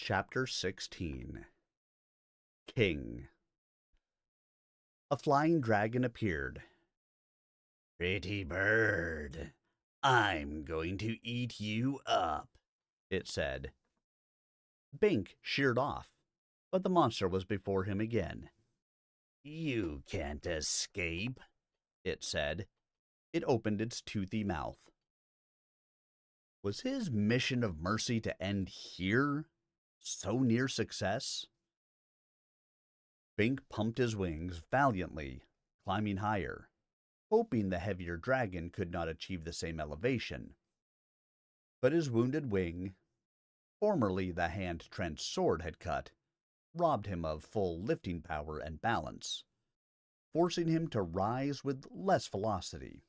Chapter 16 King. A flying dragon appeared. "Pretty bird, I'm going to eat you up," it said. Bink sheered off, but the monster was before him again. "You can't escape," it said. It opened its toothy mouth. Was his mission of mercy to end here, so near success? Bink pumped his wings valiantly, climbing higher, hoping the heavier dragon could not achieve the same elevation. But his wounded wing, formerly the hand Trent's sword had cut, robbed him of full lifting power and balance, forcing him to rise with less velocity.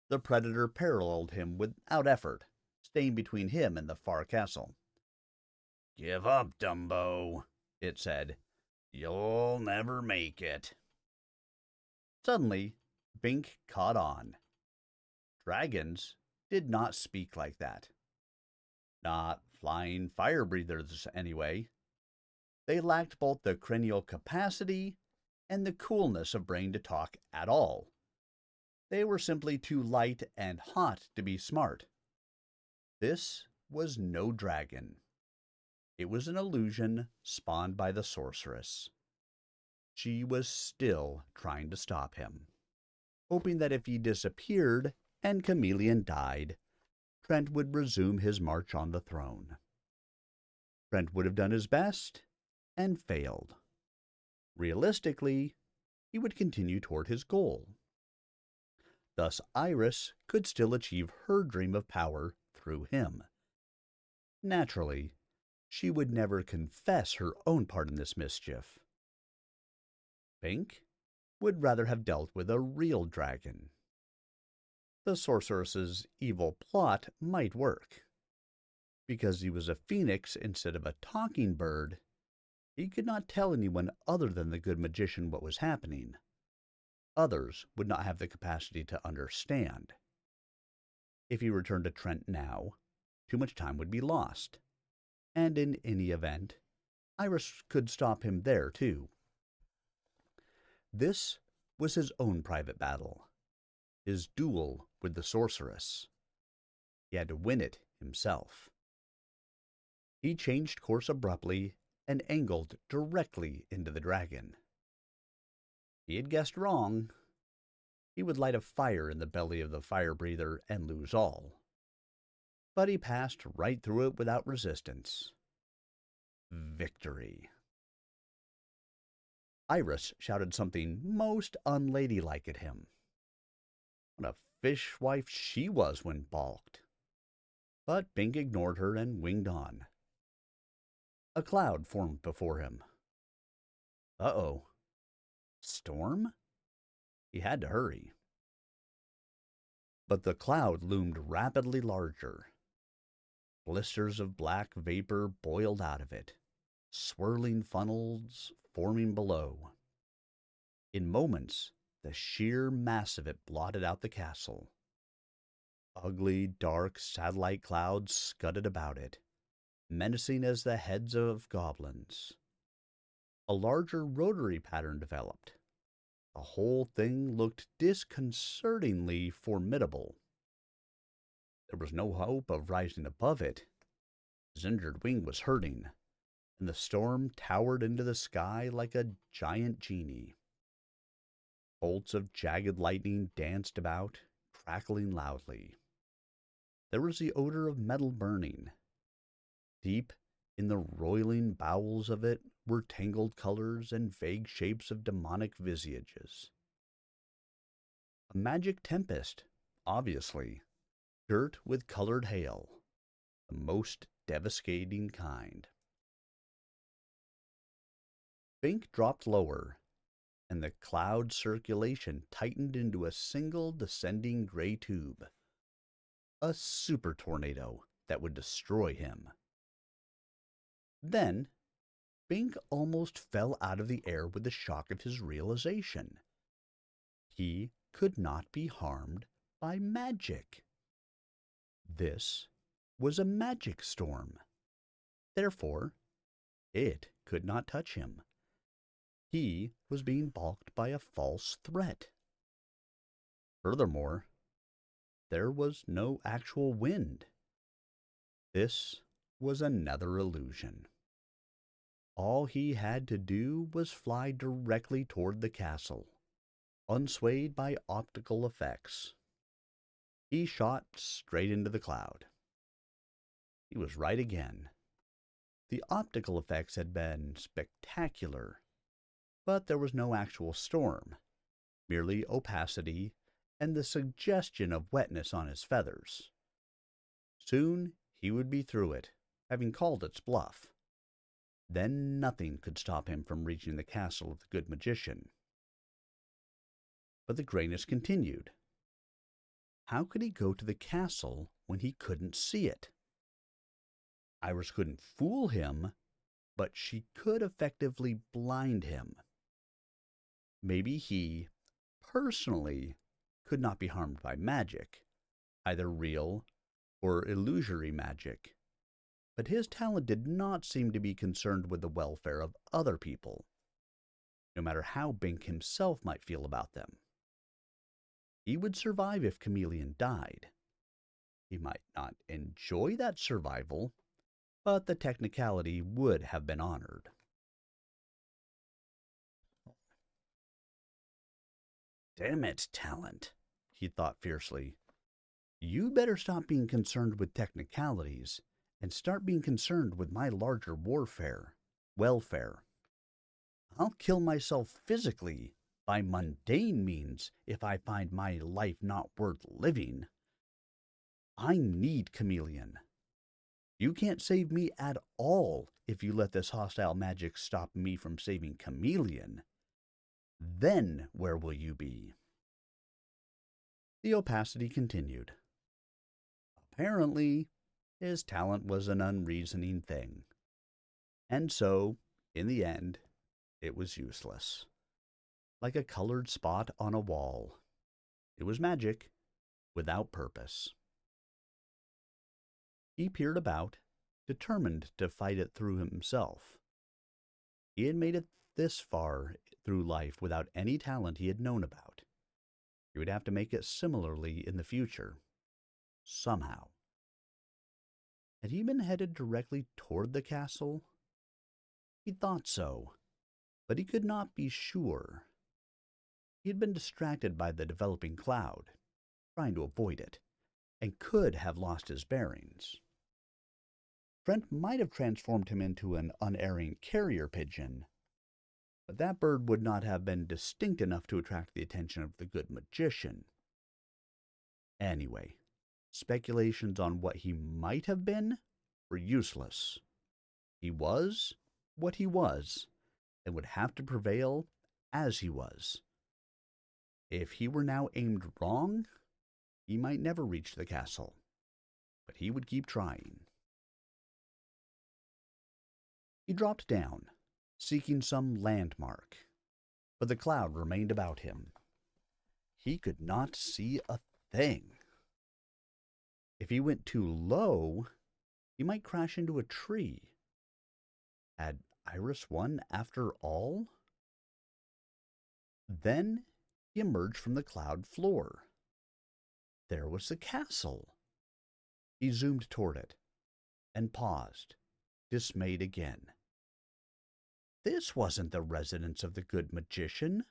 The predator paralleled him without effort, staying between him and the far castle. "Give up, Dumbo," it said. "You'll never make it." Suddenly, Bink caught on. Dragons did not speak like that. Not flying fire breathers, anyway. They lacked both the cranial capacity and the coolness of brain to talk at all. They were simply too light and hot to be smart. This was no dragon. It was an illusion spawned by the sorceress. She was still trying to stop him, hoping that if he disappeared and Chameleon died, Trent would resume his march on the throne. Trent would have done his best and failed. Realistically, he would continue toward his goal. Thus, Iris could still achieve her dream of power through him. Naturally, she would never confess her own part in this mischief. Bink would rather have dealt with a real dragon. The sorceress's evil plot might work. Because he was a phoenix instead of a talking bird, he could not tell anyone other than the good magician what was happening. Others would not have the capacity to understand. If he returned to Trent now, too much time would be lost. And in any event, Iris could stop him there too. This was his own private battle, his duel with the sorceress. He had to win it himself. He changed course abruptly and angled directly into the dragon. He had guessed wrong. He would light a fire in the belly of the fire breather and lose all. But he passed right through it without resistance. Victory. Iris shouted something most unladylike at him. What a fishwife she was when balked. But Bink ignored her and winged on. A cloud formed before him. Uh-oh. Storm? He had to hurry. But the cloud loomed rapidly larger. Blisters of black vapor boiled out of it, swirling funnels forming below. In moments, the sheer mass of it blotted out the castle. Ugly, dark satellite clouds scudded about it, menacing as the heads of goblins. A larger rotary pattern developed. The whole thing looked disconcertingly formidable. There was no hope of rising above it. His injured wing was hurting, and the storm towered into the sky like a giant genie. Bolts of jagged lightning danced about, crackling loudly. There was the odor of metal burning. Deep in the roiling bowels of it were tangled colors and vague shapes of demonic visages. A magic tempest, obviously, girt with colored hail, the most devastating kind. Bink dropped lower, and the cloud circulation tightened into a single descending gray tube. A super tornado that would destroy him. Then, Bink almost fell out of the air with the shock of his realization. He could not be harmed by magic. This was a magic storm. Therefore, it could not touch him. He was being balked by a false threat. Furthermore, there was no actual wind. This was another illusion. All he had to do was fly directly toward the castle, unswayed by optical effects. He shot straight into the cloud. He was right again. The optical effects had been spectacular, but there was no actual storm, merely opacity and the suggestion of wetness on his feathers. Soon he would be through it, having called its bluff. Then nothing could stop him from reaching the castle of the good magician. But the grayness continued. How could he go to the castle when he couldn't see it? Iris couldn't fool him, but she could effectively blind him. Maybe he, personally, could not be harmed by magic, either real or illusory magic, but his talent did not seem to be concerned with the welfare of other people, no matter how Bink himself might feel about them. He would survive if Chameleon died. He might not enjoy that survival, but the technicality would have been honored. Damn it, Talent, he thought fiercely. You'd better stop being concerned with technicalities and start being concerned with my larger welfare. I'll kill myself physically by mundane means if I find my life not worth living. I need Chameleon. You can't save me at all if you let this hostile magic stop me from saving Chameleon. Then where will you be? The opacity continued. Apparently, his talent was an unreasoning thing. And so, in the end, it was useless. Like a colored spot on a wall. It was magic, without purpose. He peered about, determined to fight it through himself. He had made it this far through life without any talent he had known about. He would have to make it similarly in the future. Somehow. Had he been headed directly toward the castle? He thought so, but he could not be sure. He had been distracted by the developing cloud, trying to avoid it, and could have lost his bearings. Trent might have transformed him into an unerring carrier pigeon, but that bird would not have been distinct enough to attract the attention of the good magician. Anyway, speculations on what he might have been were useless. He was what he was, and would have to prevail as he was. If he were now aimed wrong, he might never reach the castle, but he would keep trying. He dropped down, seeking some landmark, but the cloud remained about him. He could not see a thing. If he went too low, he might crash into a tree. Had Iris won after all? Then he emerged from the cloud floor. There was the castle. He zoomed toward it and paused, dismayed again. This wasn't the residence of the good magician.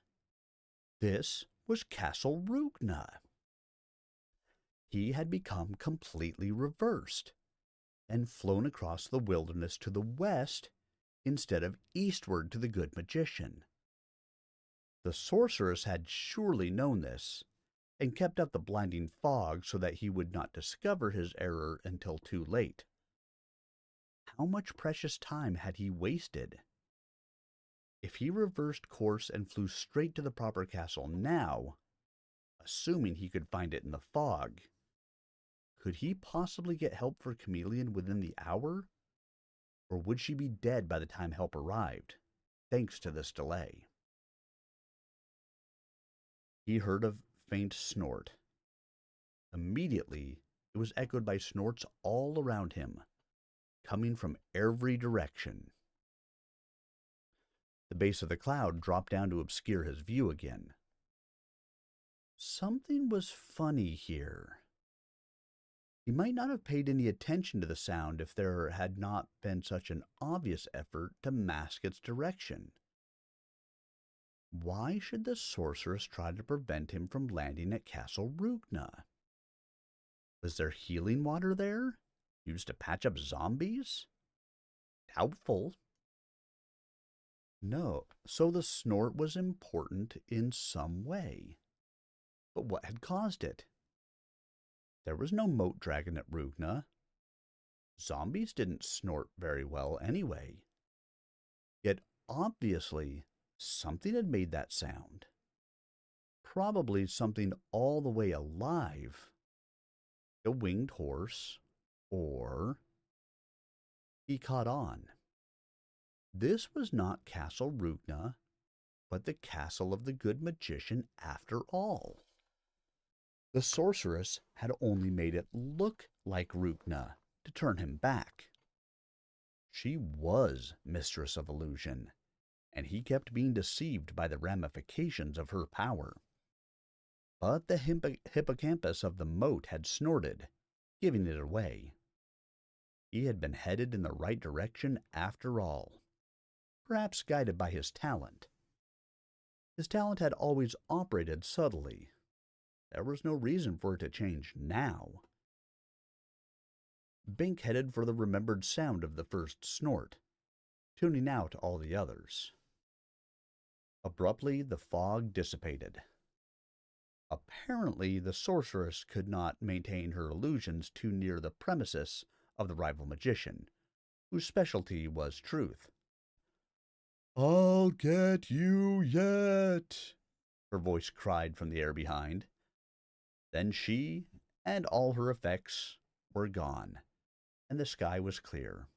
This was Castle Rugna. He had become completely reversed and flown across the wilderness to the west instead of eastward to the good magician. The sorceress had surely known this and kept up the blinding fog so that he would not discover his error until too late. How much precious time had he wasted? If he reversed course and flew straight to the proper castle now, assuming he could find it in the fog, could he possibly get help for Chameleon within the hour? Or would she be dead by the time help arrived, thanks to this delay? He heard a faint snort. Immediately, it was echoed by snorts all around him. coming from every direction. The base of the cloud dropped down to obscure his view again. Something was funny here. He might not have paid any attention to the sound if there had not been such an obvious effort to mask its direction. Why should the sorceress try to prevent him from landing at Castle Rugna? Was there healing water there, used to patch up zombies? Doubtful. No, so the snort was important in some way. But what had caused it? There was no moat dragon at Rugna. Zombies didn't snort very well anyway. Yet obviously, something had made that sound. Probably something all the way alive. A winged horse, or... He caught on. This was not Castle Rugna, but the castle of the good magician after all. The sorceress had only made it look like Rugna to turn him back. She was mistress of illusion, and he kept being deceived by the ramifications of her power. But the hippocampus of the moat had snorted, giving it away. He had been headed in the right direction after all, perhaps guided by his talent. His talent had always operated subtly. There was no reason for it to change now. Bink headed for the remembered sound of the first snort, tuning out all the others. Abruptly, the fog dissipated. Apparently, the sorceress could not maintain her illusions too near the premises of the rival magician, whose specialty was truth. "I'll get you yet," her voice cried from the air behind. Then she and all her effects were gone, and the sky was clear.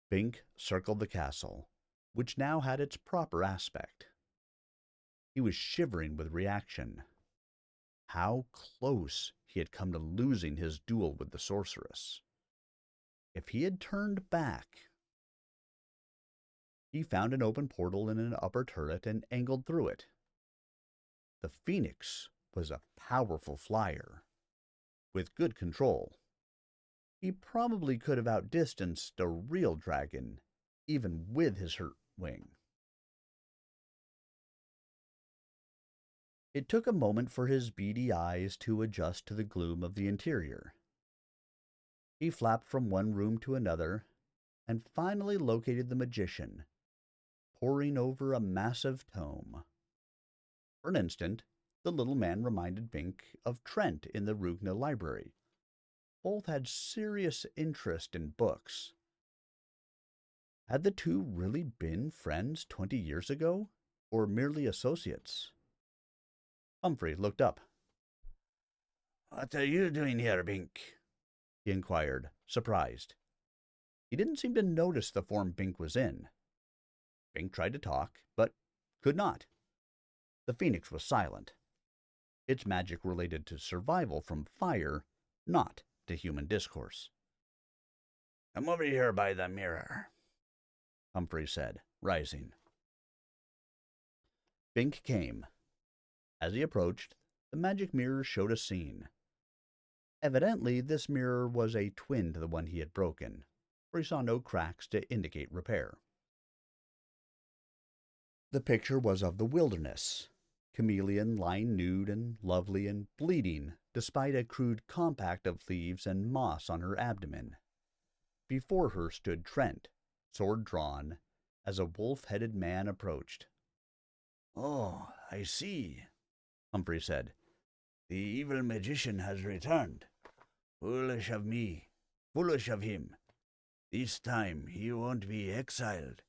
Bink circled the castle, which now had its proper aspect. He was shivering with reaction. How close he had come to losing his duel with the sorceress. If he had turned back... He found an open portal in an upper turret and angled through it. The Phoenix was a powerful flyer, with good control. He probably could have outdistanced a real dragon, even with his hurt wing. It took a moment for his beady eyes to adjust to the gloom of the interior. He flapped from one room to another, and finally located the magician, poring over a massive tome. For an instant, the little man reminded Bink of Trent in the Rugna library. Both had serious interest in books. Had the two really been friends 20 years ago, or merely associates? Humphrey looked up. "What are you doing here, Bink?" he inquired, surprised. He didn't seem to notice the form Bink was in. Bink tried to talk, but could not. The Phoenix was silent. Its magic related to survival from fire, not to human discourse. "Come over here by the mirror," Humphrey said, rising. Bink came. As he approached, the magic mirror showed a scene. Evidently, this mirror was a twin to the one he had broken, for he saw no cracks to indicate repair. The picture was of the wilderness, Chameleon lying nude and lovely and bleeding despite a crude compact of leaves and moss on her abdomen. Before her stood Trent, sword drawn, as a wolf-headed man approached. "Oh, I see," Humphrey said. "The evil magician has returned. Foolish of me, foolish of him. This time he won't be exiled.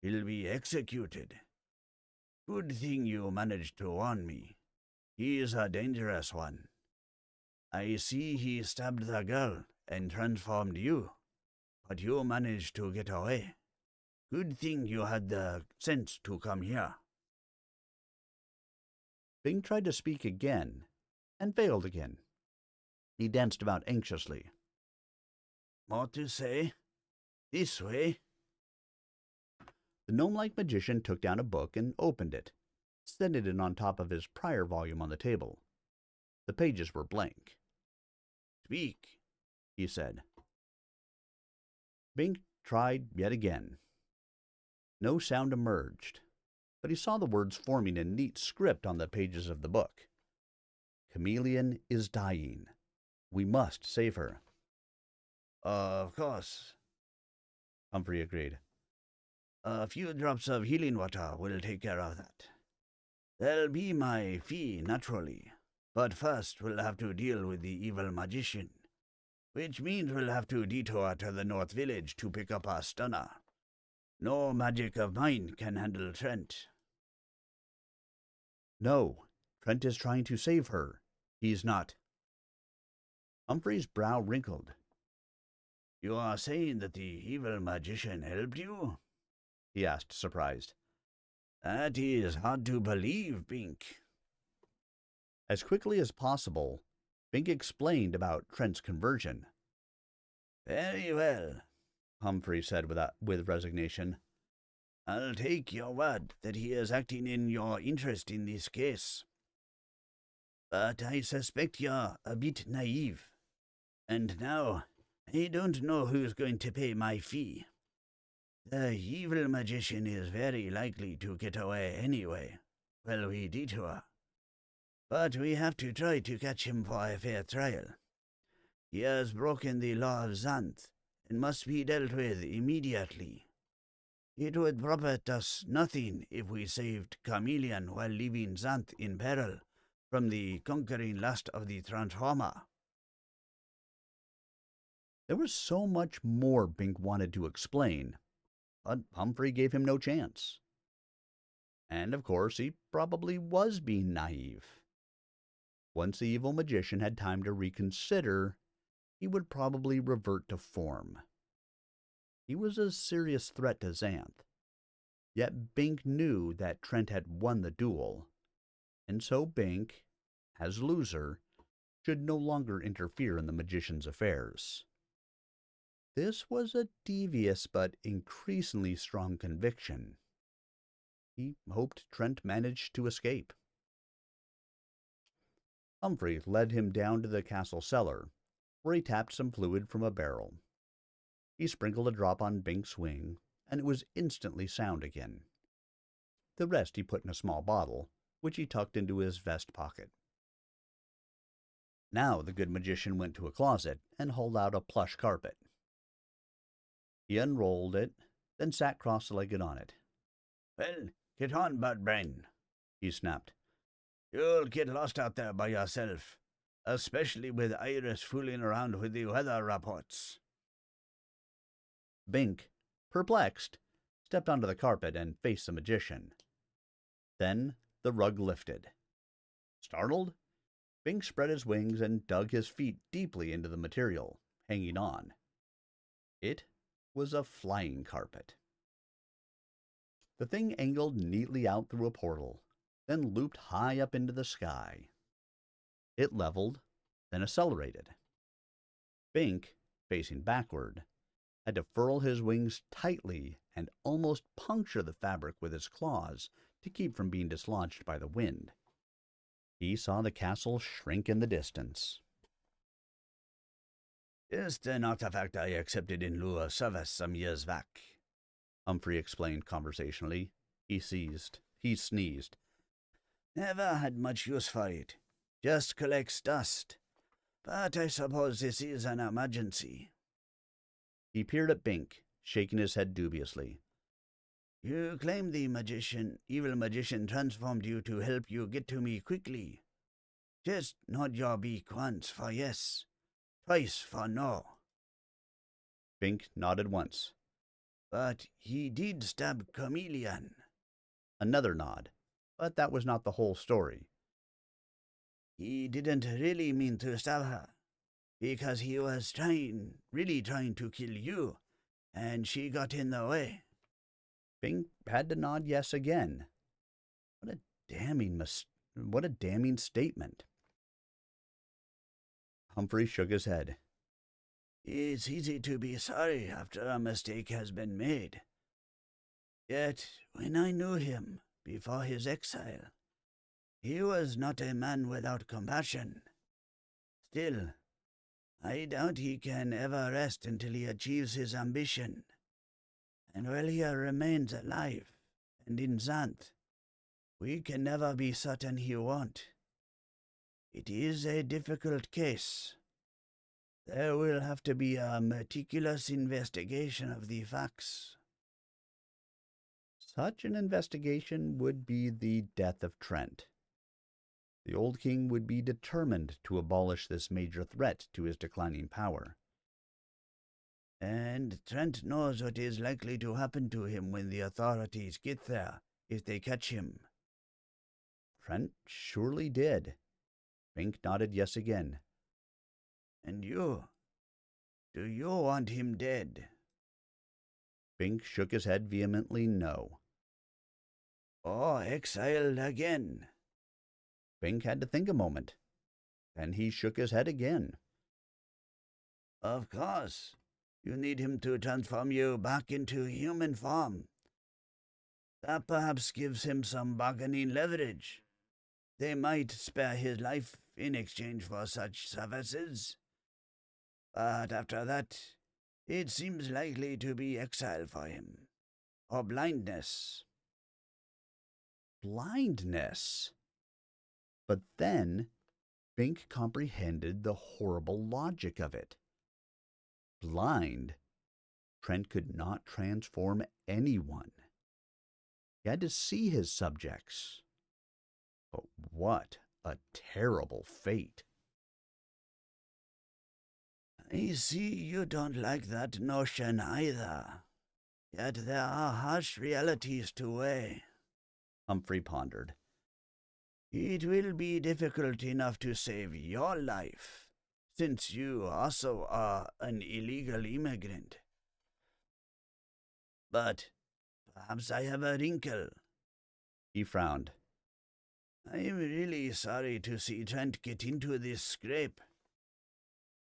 He'll be executed. Good thing you managed to warn me. He is a dangerous one. I see he stabbed the girl and transformed you, but you managed to get away. Good thing you had the sense to come here." Bing tried to speak again, and failed again. He danced about anxiously. More to say? This way. The gnome-like magician took down a book and opened it, setting it on top of his prior volume on the table. The pages were blank. Speak, he said. Bink tried yet again. No sound emerged, but he saw the words forming in neat script on the pages of the book. Chameleon is dying. We must save her. Of course, Humphrey agreed. A few drops of healing water will take care of that. There'll be my fee, naturally. But first we'll have to deal with the evil magician, which means we'll have to detour to the North Village to pick up our stunner. No magic of mine can handle Trent. No, Trent is trying to save her. He's not. Humphrey's brow wrinkled. You are saying that the evil magician helped you? He asked, surprised. That is hard to believe, Bink. As quickly as possible, Bink explained about Trent's conversion. Very well, Humphrey said with resignation. I'll take your word that he is acting in your interest in this case. But I suspect you're a bit naive. And now, I don't know who's going to pay my fee. The evil magician is very likely to get away anyway, while we detour. But we have to try to catch him for a fair trial. He has broken the law of Xanth and must be dealt with immediately. It would profit us nothing if we saved Chameleon while leaving Xanth in peril from the conquering lust of the Transformer. There was so much more Bink wanted to explain, but Humphrey gave him no chance. And, of course, he probably was being naive. Once the evil magician had time to reconsider, he would probably revert to form. He was a serious threat to Xanth, yet Bink knew that Trent had won the duel, and so Bink, as loser, should no longer interfere in the magician's affairs. This was a devious but increasingly strong conviction. He hoped Trent managed to escape. Humphrey led him down to the castle cellar, where he tapped some fluid from a barrel. He sprinkled a drop on Bink's wing, and it was instantly sound again. The rest he put in a small bottle, which he tucked into his vest pocket. Now the good magician went to a closet and hauled out a plush carpet. He unrolled it, then sat cross-legged on it. Well, get on, Budbrain, he snapped. You'll get lost out there by yourself, especially with Iris fooling around with the weather reports. Bink, perplexed, stepped onto the carpet and faced the magician. Then the rug lifted. Startled, Bink spread his wings and dug his feet deeply into the material, hanging on. It was a flying carpet. The thing angled neatly out through a portal, then looped high up into the sky. It leveled, then accelerated. Bink, facing backward, had to furl his wings tightly and almost puncture the fabric with his claws to keep from being dislodged by the wind. He saw the castle shrink in the distance. Just an artifact I accepted in lieu of service some years back, Humphrey explained conversationally. He sneezed. Never had much use for it. Just collects dust. But I suppose this is an emergency. He peered at Bink, shaking his head dubiously. You claim the evil magician transformed you to help you get to me quickly. Just nod your beak once for yes, twice for no. Bink nodded once. But he did stab Chameleon. Another nod, but that was not the whole story. He didn't really mean to stab her, because he was really trying to kill you, and she got in the way. Bink had to nod yes again. What a damning statement. Humphrey shook his head. It's easy to be sorry after a mistake has been made. Yet, when I knew him before his exile, he was not a man without compassion. Still, I doubt he can ever rest until he achieves his ambition. And while he remains alive and in Xanth, we can never be certain he won't. It is a difficult case. There will have to be a meticulous investigation of the facts. Such an investigation would be the death of Trent. The old king would be determined to abolish this major threat to his declining power. And Trent knows what is likely to happen to him when the authorities get there, if they catch him. Trent surely did. Bink nodded yes again. And you? Do you want him dead? Bink shook his head vehemently no. Or exiled again? Bink had to think a moment. Then he shook his head again. Of course. You need him to transform you back into human form. That perhaps gives him some bargaining leverage. They might spare his life in exchange for such services. But after that, it seems likely to be exile for him. Or blindness. Blindness? But then, Bink comprehended the horrible logic of it. Blind, Trent could not transform anyone. He had to see his subjects. But what a terrible fate. I see you don't like that notion either. Yet there are harsh realities to weigh. Humphrey pondered. It will be difficult enough to save your life, since you also are an illegal immigrant. But perhaps I have a wrinkle. He frowned. I'm really sorry to see Trent get into this scrape.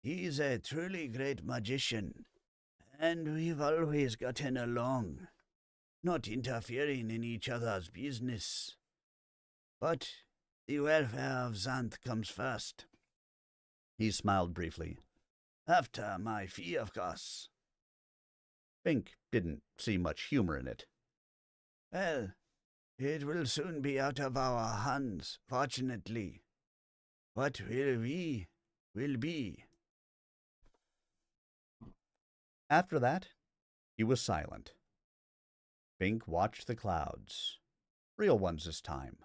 He's a truly great magician, and we've always gotten along, not interfering in each other's business. But the welfare of Xanth comes first. He smiled briefly. After my fee, of course. Bink didn't see much humor in it. Well, it will soon be out of our hands, fortunately. What will be, will be. After that, he was silent. Bink watched the clouds, real ones this time.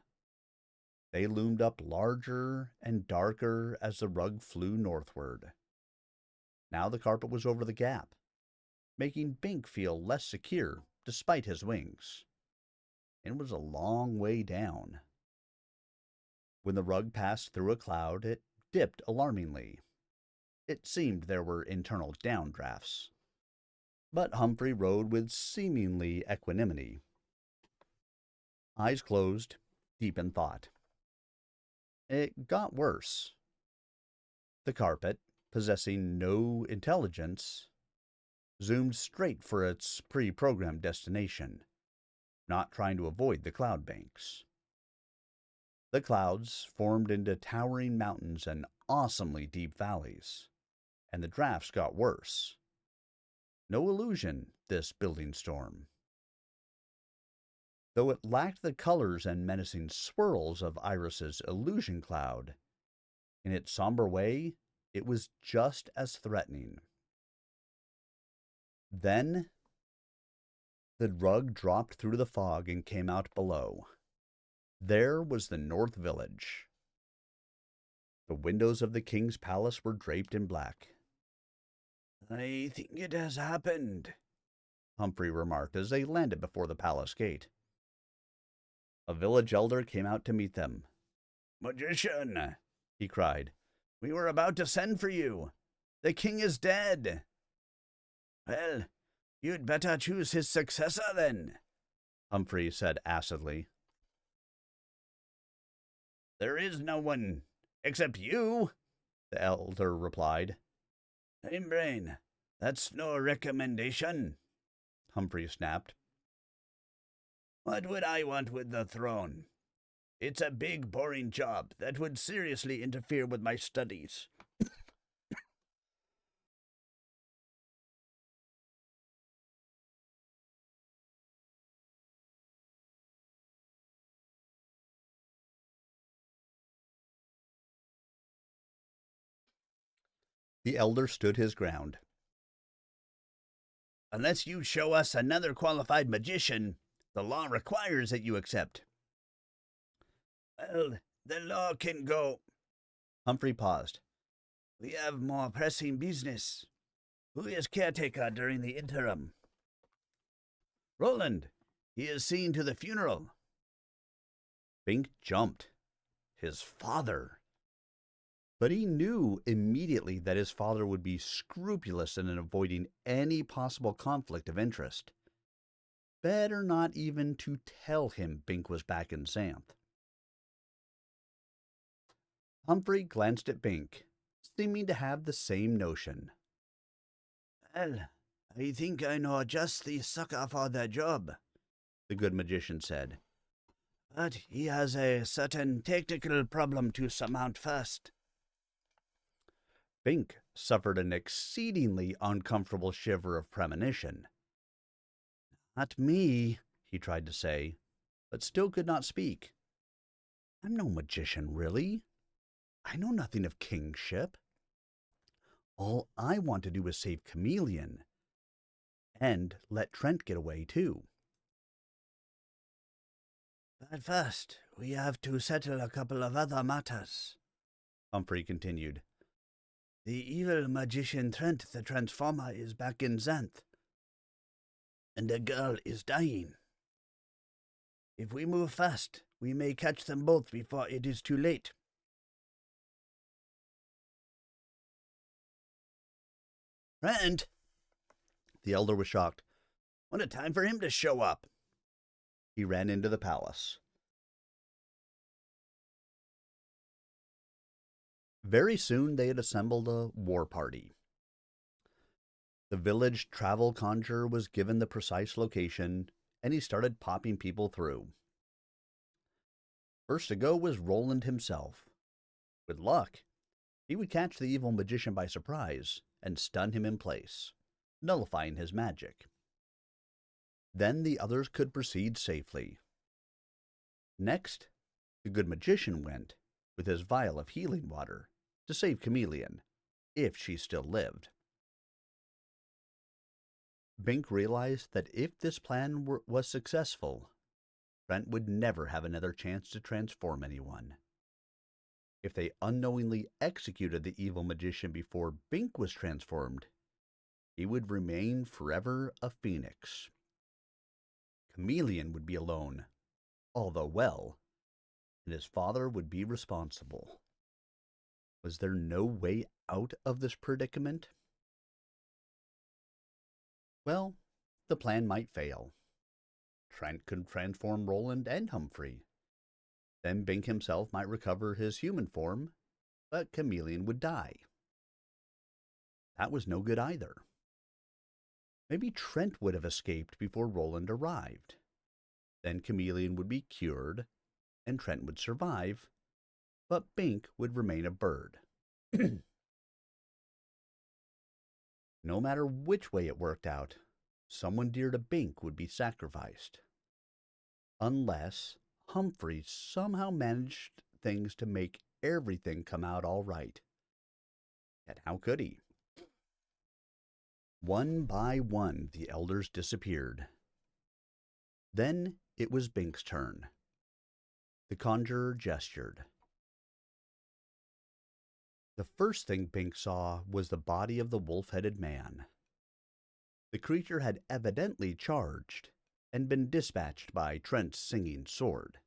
They loomed up larger and darker as the rug flew northward. Now the carpet was over the gap, making Bink feel less secure despite his wings. It was a long way down. When the rug passed through a cloud, it dipped alarmingly. It seemed there were internal downdrafts. But Humphrey rode with seemingly equanimity. Eyes closed, deep in thought. It got worse. The carpet, possessing no intelligence, zoomed straight for its pre-programmed destination, not trying to avoid the cloud banks. The clouds formed into towering mountains and awesomely deep valleys, and the drafts got worse. No illusion, this building storm. Though it lacked the colors and menacing swirls of Iris's illusion cloud, in its somber way, it was just as threatening. Then, the rug dropped through the fog and came out below. There was the North Village. The windows of the king's palace were draped in black. I think it has happened, Humphrey remarked as they landed before the palace gate. A village elder came out to meet them. Magician, he cried. We were about to send for you. The king is dead. Well, you'd better choose his successor then, Humphrey said acidly. There is no one, except you, the elder replied. I'm Brain. That's no recommendation, Humphrey snapped. What would I want with the throne? It's a big, boring job that would seriously interfere with my studies. The elder stood his ground. Unless you show us another qualified magician, the law requires that you accept. Well, the law can go. Humphrey paused. We have more pressing business. Who is caretaker during the interim? Roland. He is seen to the funeral. Bink jumped. His father. But he knew immediately that his father would be scrupulous in avoiding any possible conflict of interest. Better not even to tell him Bink was back in Xanth. Humphrey glanced at Bink, seeming to have the same notion. Well, I think I know just the sucker for the job, the good magician said. But he has a certain technical problem to surmount first. Bink suffered an exceedingly uncomfortable shiver of premonition. Not me, he tried to say, but still could not speak. I'm no magician, really. I know nothing of kingship. All I want to do is save Chameleon, and let Trent get away, too. But first, we have to settle a couple of other matters, Humphrey continued. The evil magician Trent the Transformer is back in Xanth, and the girl is dying. If we move fast, we may catch them both before it is too late. Trent! The elder was shocked. What a time for him to show up! He ran into the palace. Very soon they had assembled a war party. The village travel conjurer was given the precise location, and he started popping people through. First to go was Roland himself. With luck, he would catch the evil magician by surprise and stun him in place, nullifying his magic. Then the others could proceed safely. Next, the good magician went, with his vial of healing water, to save Chameleon, if she still lived. Bink realized that if this plan was successful, Trent would never have another chance to transform anyone. If they unknowingly executed the evil magician before Bink was transformed, he would remain forever a phoenix. Chameleon would be alone, although well, and his father would be responsible. Was there no way out of this predicament? Well, the plan might fail. Trent could transform Roland and Humphrey. Then Bink himself might recover his human form, but Chameleon would die. That was no good either. Maybe Trent would have escaped before Roland arrived. Then Chameleon would be cured, and Trent would survive, but Bink would remain a bird. No matter which way it worked out, someone dear to Bink would be sacrificed. Unless Humphrey somehow managed things to make everything come out all right. Yet how could he? One by one, the elders disappeared. Then it was Bink's turn. The conjurer gestured. The first thing Bink saw was the body of the wolf-headed man. The creature had evidently charged and been dispatched by Trent's singing sword.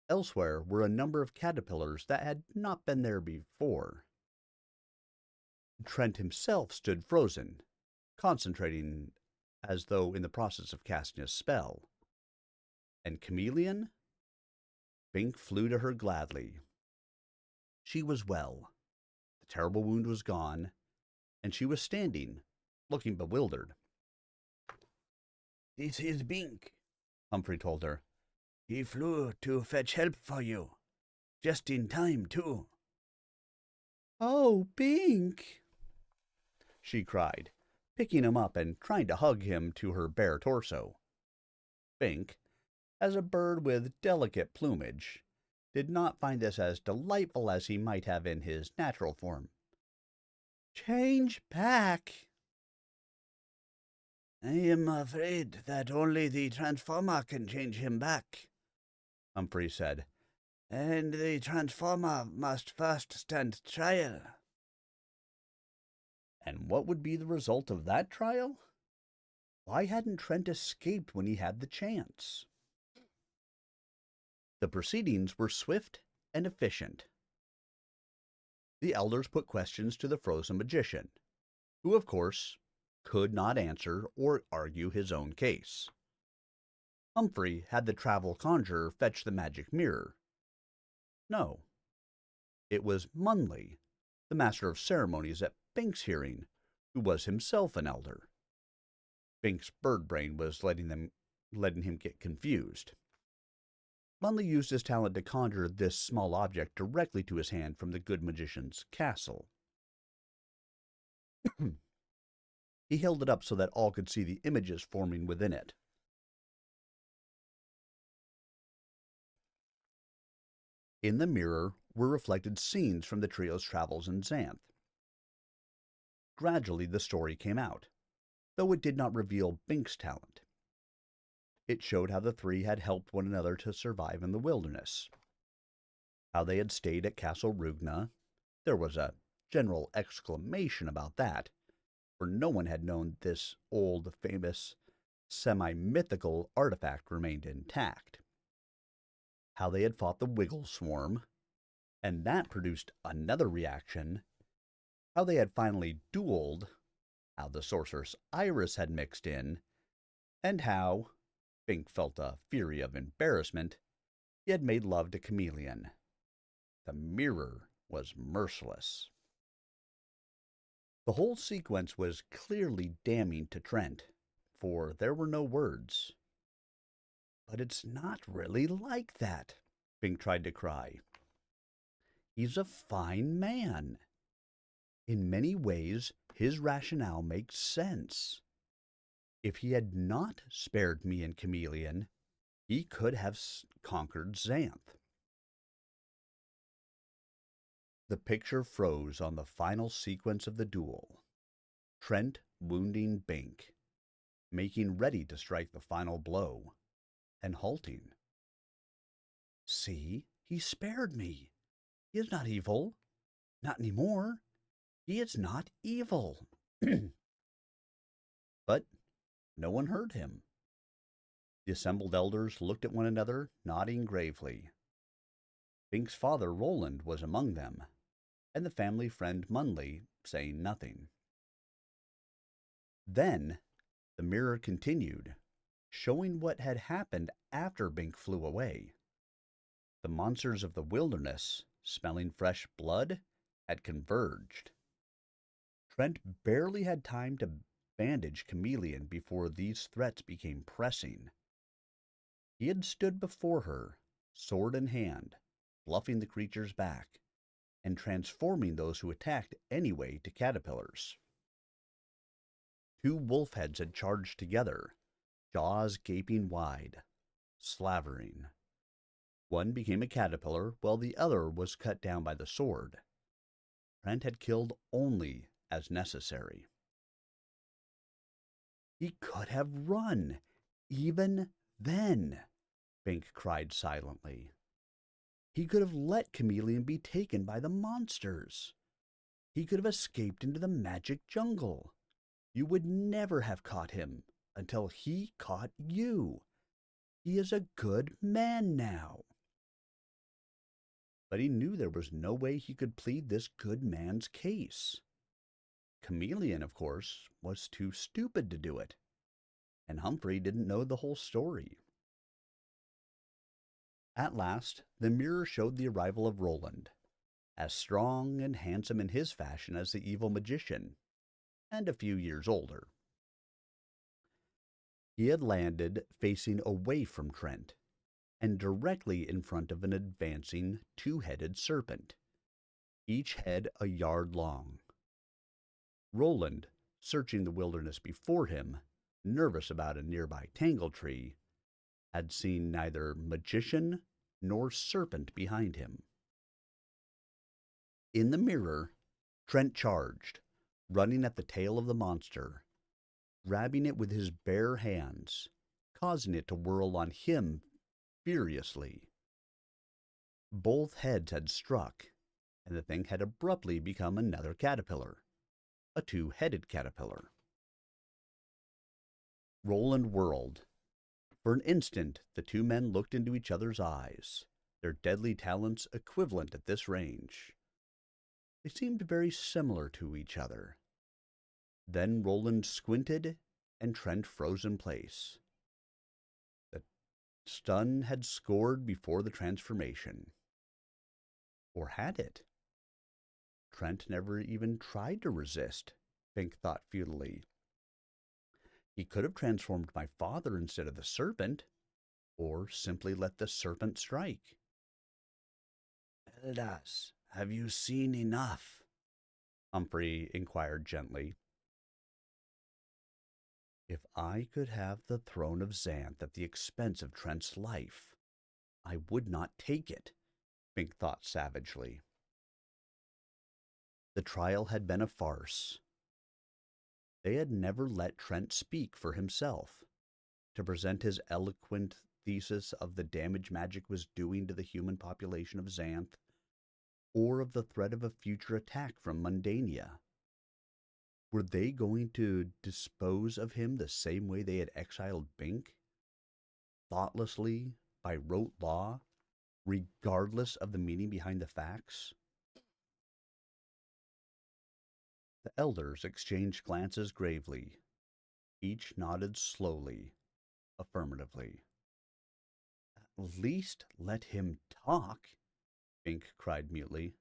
Elsewhere were a number of caterpillars that had not been there before. Trent himself stood frozen, concentrating as though in the process of casting a spell. And Chameleon? Bink flew to her gladly. She was well. The terrible wound was gone, and she was standing, looking bewildered. "This is Bink," Humphrey told her. "He flew to fetch help for you. Just in time, too." "Oh, Bink!" she cried, picking him up and trying to hug him to her bare torso. Bink, as a bird with delicate plumage, did not find this as delightful as he might have in his natural form. "Change back!" "I am afraid that only the Transformer can change him back," Humphrey said. "and the Transformer must first stand trial." And what would be the result of that trial? Why hadn't Trent escaped when he had the chance? The proceedings were swift and efficient. The elders put questions to the frozen magician, who, of course, could not answer or argue his own case. Humphrey had the travel conjurer fetch the magic mirror. No, it was Munley, the master of ceremonies at Bink's hearing, who was himself an elder. Bink's bird brain was letting him get confused. Munley used his talent to conjure this small object directly to his hand from the good magician's castle. He held it up so that all could see the images forming within it. In the mirror were reflected scenes from the trio's travels in Xanth. Gradually the story came out, though it did not reveal Bink's talent. It showed how the three had helped one another to survive in the wilderness, how they had stayed at Castle Rugna. There was a general exclamation about that, for no one had known this old, famous, semi-mythical artifact remained intact. How they had fought the Wiggle Swarm, and that produced another reaction. How they had finally dueled, how the sorceress Iris had mixed in, and how, Bink felt a fury of embarrassment, he had made love to Chameleon. The mirror was merciless. The whole sequence was clearly damning to Trent, for there were no words. "But it's not really like that," Bink tried to cry. "He's a fine man. In many ways, his rationale makes sense. If he had not spared me and Chameleon, he could have conquered Xanth." The picture froze on the final sequence of the duel. Trent wounding Bink, making ready to strike the final blow, and halting. "See, he spared me. He is not evil. Not anymore. He is not evil." But no one heard him. The assembled elders looked at one another, nodding gravely. Bink's father, Roland, was among them, and the family friend Munley saying nothing. Then the mirror continued, showing what had happened after Bink flew away. The monsters of the wilderness, smelling fresh blood, had converged. Trent barely had time to bandage Chameleon before these threats became pressing. He had stood before her, sword in hand, bluffing the creatures back, and transforming those who attacked anyway to caterpillars. Two wolf heads had charged together, jaws gaping wide, slavering. One became a caterpillar, while the other was cut down by the sword. Trent had killed only as necessary. "He could have run, even then," Bink cried silently. "He could have let Chameleon be taken by the monsters. He could have escaped into the magic jungle. You would never have caught him until he caught you. He is a good man now." But he knew there was no way he could plead this good man's case. Chameleon, of course, was too stupid to do it, and Humphrey didn't know the whole story. At last, the mirror showed the arrival of Roland, as strong and handsome in his fashion as the evil magician, and a few years older. He had landed facing away from Trent, and directly in front of an advancing two-headed serpent, each head a yard long. Roland, searching the wilderness before him, nervous about a nearby tangle tree, had seen neither magician nor serpent behind him. In the mirror, Trent charged, running at the tail of the monster, grabbing it with his bare hands, causing it to whirl on him furiously. Both heads had struck, and the thing had abruptly become another caterpillar, a two-headed caterpillar. Roland whirled. For an instant, the two men looked into each other's eyes, their deadly talents equivalent at this range. They seemed very similar to each other. Then Roland squinted, and Trent froze in place. The stun had scored before the transformation. Or had it? Trent never even tried to resist, Fink thought futilely. He could have transformed my father instead of the serpent, or simply let the serpent strike. Elders, have you seen enough? Humphrey inquired gently. If I could have the throne of Xanth at the expense of Trent's life, I would not take it, Fink thought savagely. The trial had been a farce. They had never let Trent speak for himself, to present his eloquent thesis of the damage magic was doing to the human population of Xanth, or of the threat of a future attack from Mundania. Were they going to dispose of him the same way they had exiled Bink? Thoughtlessly, by rote law, regardless of the meaning behind the facts? The elders exchanged glances gravely. Each nodded slowly, affirmatively. At least let him talk, Bink cried mutely.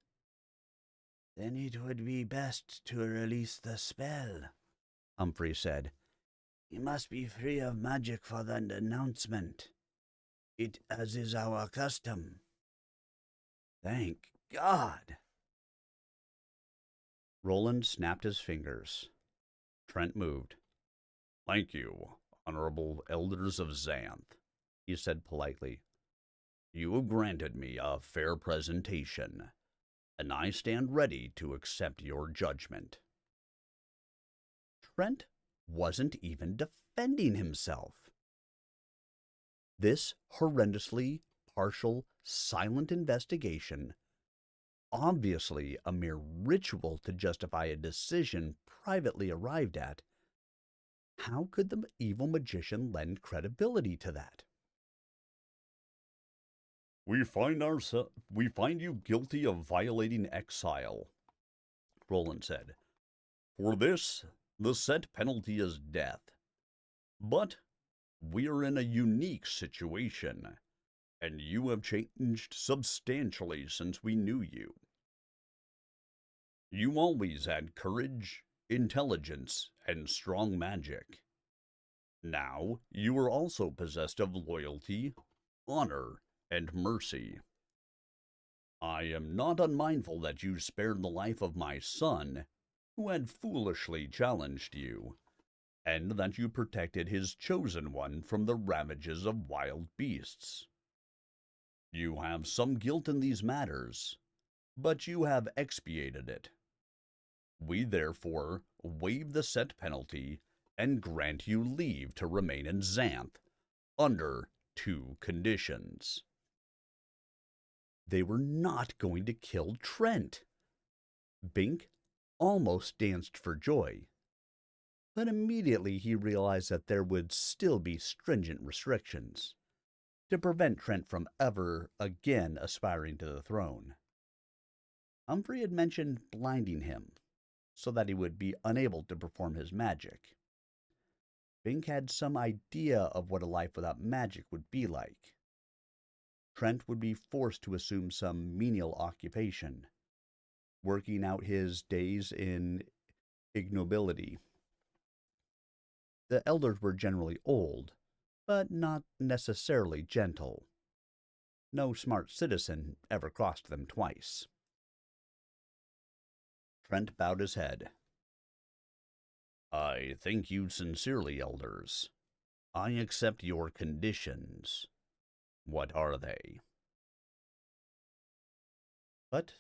Then it would be best to release the spell, Humphrey said. He must be free of magic for the announcement. It as is our custom. Thank God. Roland snapped his fingers. Trent moved. Thank you, honorable elders of Xanth, he said politely. You have granted me a fair presentation, and I stand ready to accept your judgment. Trent wasn't even defending himself. This horrendously partial, silent investigation, obviously a mere ritual to justify a decision privately arrived at, how could the evil magician lend credibility to that? We find you guilty of violating exile, Roland said. For this, the set penalty is death. But we are in a unique situation, and you have changed substantially since we knew you. You always had courage, intelligence, and strong magic. Now you are also possessed of loyalty, honor, and mercy. I am not unmindful that you spared the life of my son, who had foolishly challenged you, and that you protected his chosen one from the ravages of wild beasts. You have some guilt in these matters, but you have expiated it. We therefore waive the set penalty and grant you leave to remain in Xanth, under 2 conditions. They were not going to kill Trent. Bink almost danced for joy, but immediately he realized that there would still be stringent restrictions to prevent Trent from ever again aspiring to the throne. Humphrey had mentioned blinding him, so that he would be unable to perform his magic. Bink had some idea of what a life without magic would be like. Trent would be forced to assume some menial occupation, working out his days in ignobility. The elders were generally old, but not necessarily gentle. No smart citizen ever crossed them twice. Trent bowed his head. I thank you sincerely, elders. I accept your conditions. What are they? But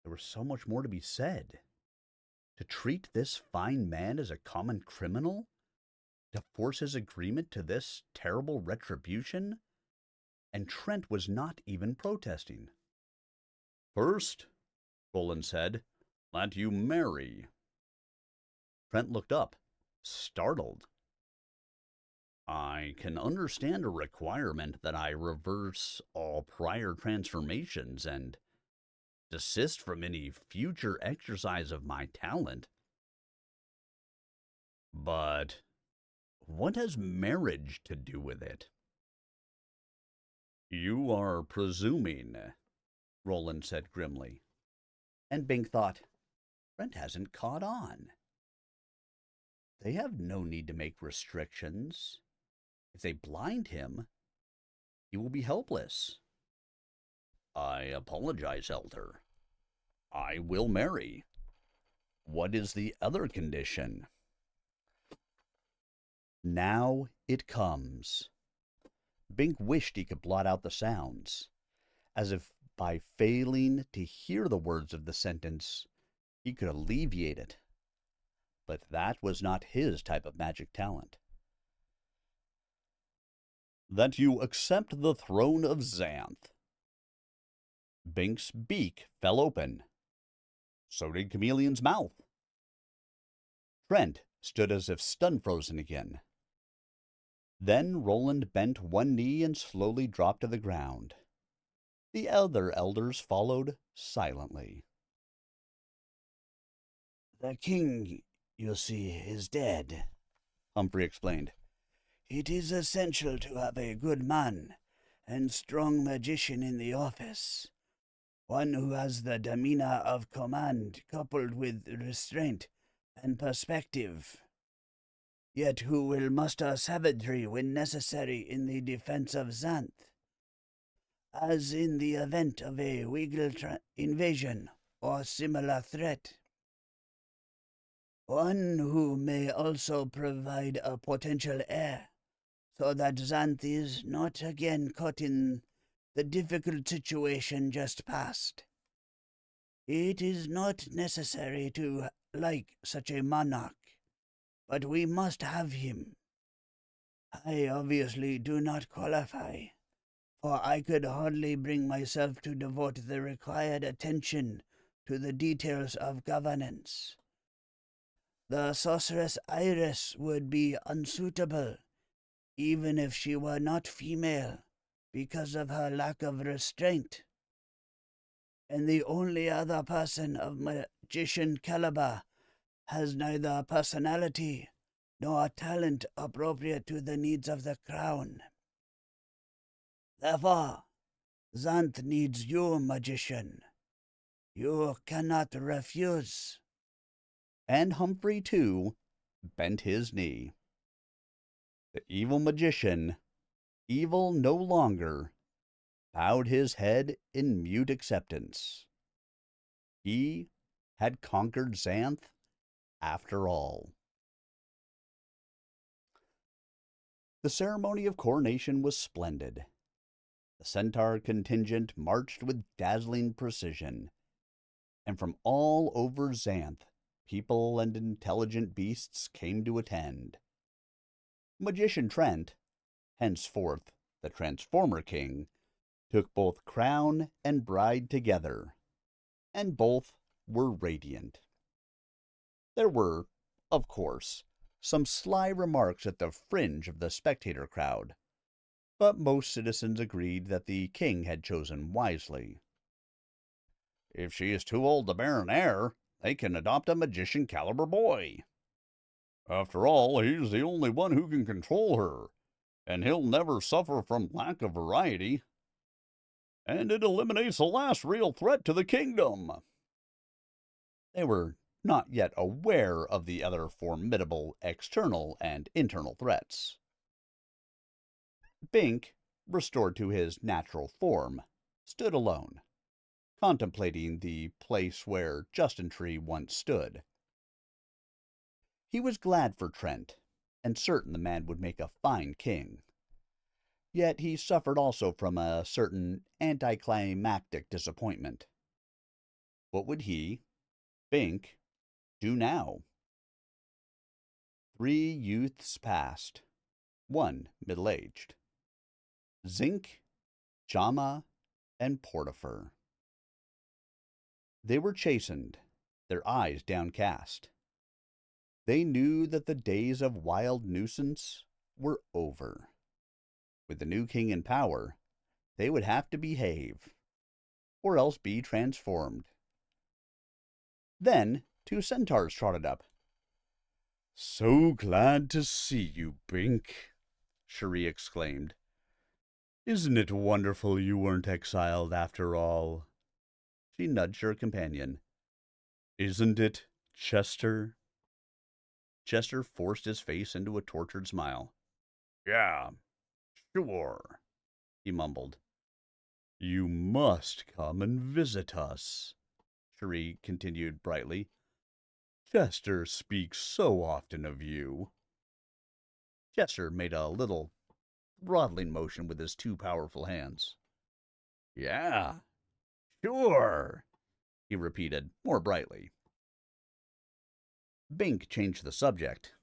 there was so much more to be said. To treat this fine man as a common criminal? To force his agreement to this terrible retribution? And Trent was not even protesting. First, Roland said, that you marry. Trent looked up, startled. I can understand a requirement that I reverse all prior transformations and desist from any future exercise of my talent. But what has marriage to do with it? You are presuming, Roland said grimly. And Bink thought, Trent hasn't caught on. They have no need to make restrictions. If they blind him, he will be helpless. I apologize, Elder. I will marry. What is the other condition? Now it comes. Bink wished he could blot out the sounds, as if by failing to hear the words of the sentence, he could alleviate it. But that was not his type of magic talent. That you accept the throne of Xanth. Bink's beak fell open. So did Chameleon's mouth. Trent stood as if stun-frozen again. Then Roland bent one knee and slowly dropped to the ground. The other elders followed silently. The king, you see, is dead, Humphrey explained. It is essential to have a good man and strong magician in the office. One who has the demeanor of command coupled with restraint and perspective, yet who will muster savagery when necessary in the defense of Xanth, as in the event of a Wiggle invasion or similar threat. One who may also provide a potential heir, so that Xanth is not again caught in the difficult situation just past. It is not necessary to like such a monarch, but we must have him. I obviously do not qualify, for I could hardly bring myself to devote the required attention to the details of governance. The sorceress Iris would be unsuitable, even if she were not female, because of her lack of restraint. And the only other person of magician caliber has neither personality nor talent appropriate to the needs of the crown. Therefore, Xanth needs you, magician. You cannot refuse. And Humphrey, too, bent his knee. The evil magician, evil no longer, bowed his head in mute acceptance. He had conquered Xanth after all. The ceremony of coronation was splendid. The centaur contingent marched with dazzling precision, and from all over Xanth, people and intelligent beasts came to attend. Magician Trent, henceforth the Transformer King, took both crown and bride together, and both were radiant. There were, of course, some sly remarks at the fringe of the spectator crowd, but most citizens agreed that the king had chosen wisely. If she is too old to bear an heir, they can adopt a magician-caliber boy. After all, he's the only one who can control her, and he'll never suffer from lack of variety. And it eliminates the last real threat to the kingdom. They were not yet aware of the other formidable external and internal threats. Bink, restored to his natural form, stood alone, contemplating the place where Justin-Tree once stood. He was glad for Trent, and certain the man would make a fine king. Yet he suffered also from a certain anticlimactic disappointment. What would he, Bink, do now? 3 youths passed, 1 middle-aged. Zinc, Jama, and Portifer. They were chastened, their eyes downcast. They knew that the days of wild nuisance were over. With the new king in power, they would have to behave, or else be transformed. Then 2 centaurs trotted up. "So glad to see you, Bink," Cherie exclaimed. "Isn't it wonderful you weren't exiled after all?" She nudged her companion. "Isn't it, Chester?" Chester forced his face into a tortured smile. "Yeah, sure," he mumbled. "You must come and visit us," Cherie continued brightly. "Chester speaks so often of you." Chester made a little throttling motion with his 2 powerful hands. "Yeah, sure," he repeated, more brightly. Bink changed the subject.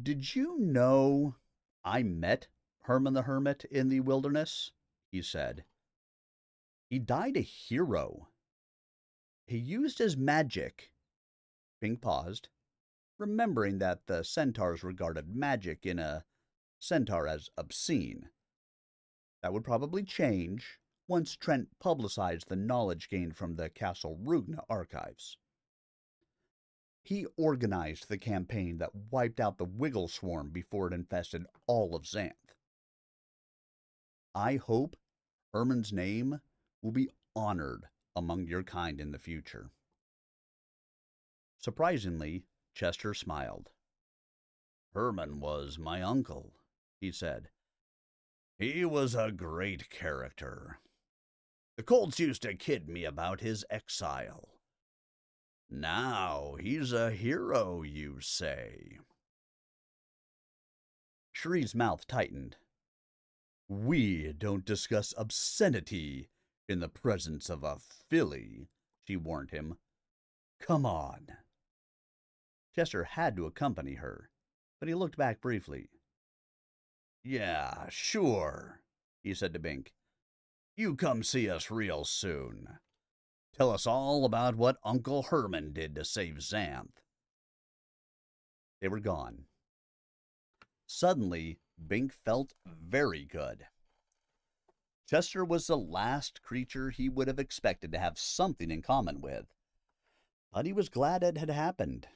"Did you know I met Herman the Hermit in the wilderness?" he said. "He died a hero. He used his magic." Bink paused, remembering that the centaurs regarded magic in a centaur as obscene. That would probably change once Trent publicized the knowledge gained from the Castle Rugna archives. He organized the campaign that wiped out the Wiggle Swarm before it infested all of Xanth. I hope Herman's name will be honored among your kind in the future." Surprisingly, Chester smiled. "Herman was my uncle," he said. "He was a great character. The Colts used to kid me about his exile. Now he's a hero, you say?" Cherie's mouth tightened. "We don't discuss obscenity in the presence of a filly," she warned him. "Come on." Chester had to accompany her, but he looked back briefly. "Yeah, sure," he said to Bink. "You come see us real soon. Tell us all about what Uncle Herman did to save Xanth." They were gone. Suddenly, Bink felt very good. Chester was the last creature he would have expected to have something in common with, but he was glad it had happened.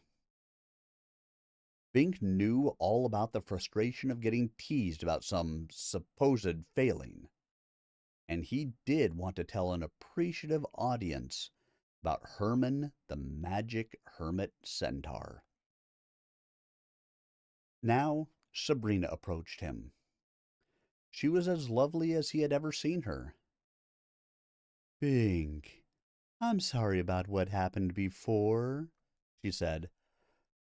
Bink knew all about the frustration of getting teased about some supposed failing, and he did want to tell an appreciative audience about Herman the Magic Hermit Centaur. Now Sabrina approached him. She was as lovely as he had ever seen her. "Bink, I'm sorry about what happened before," she said.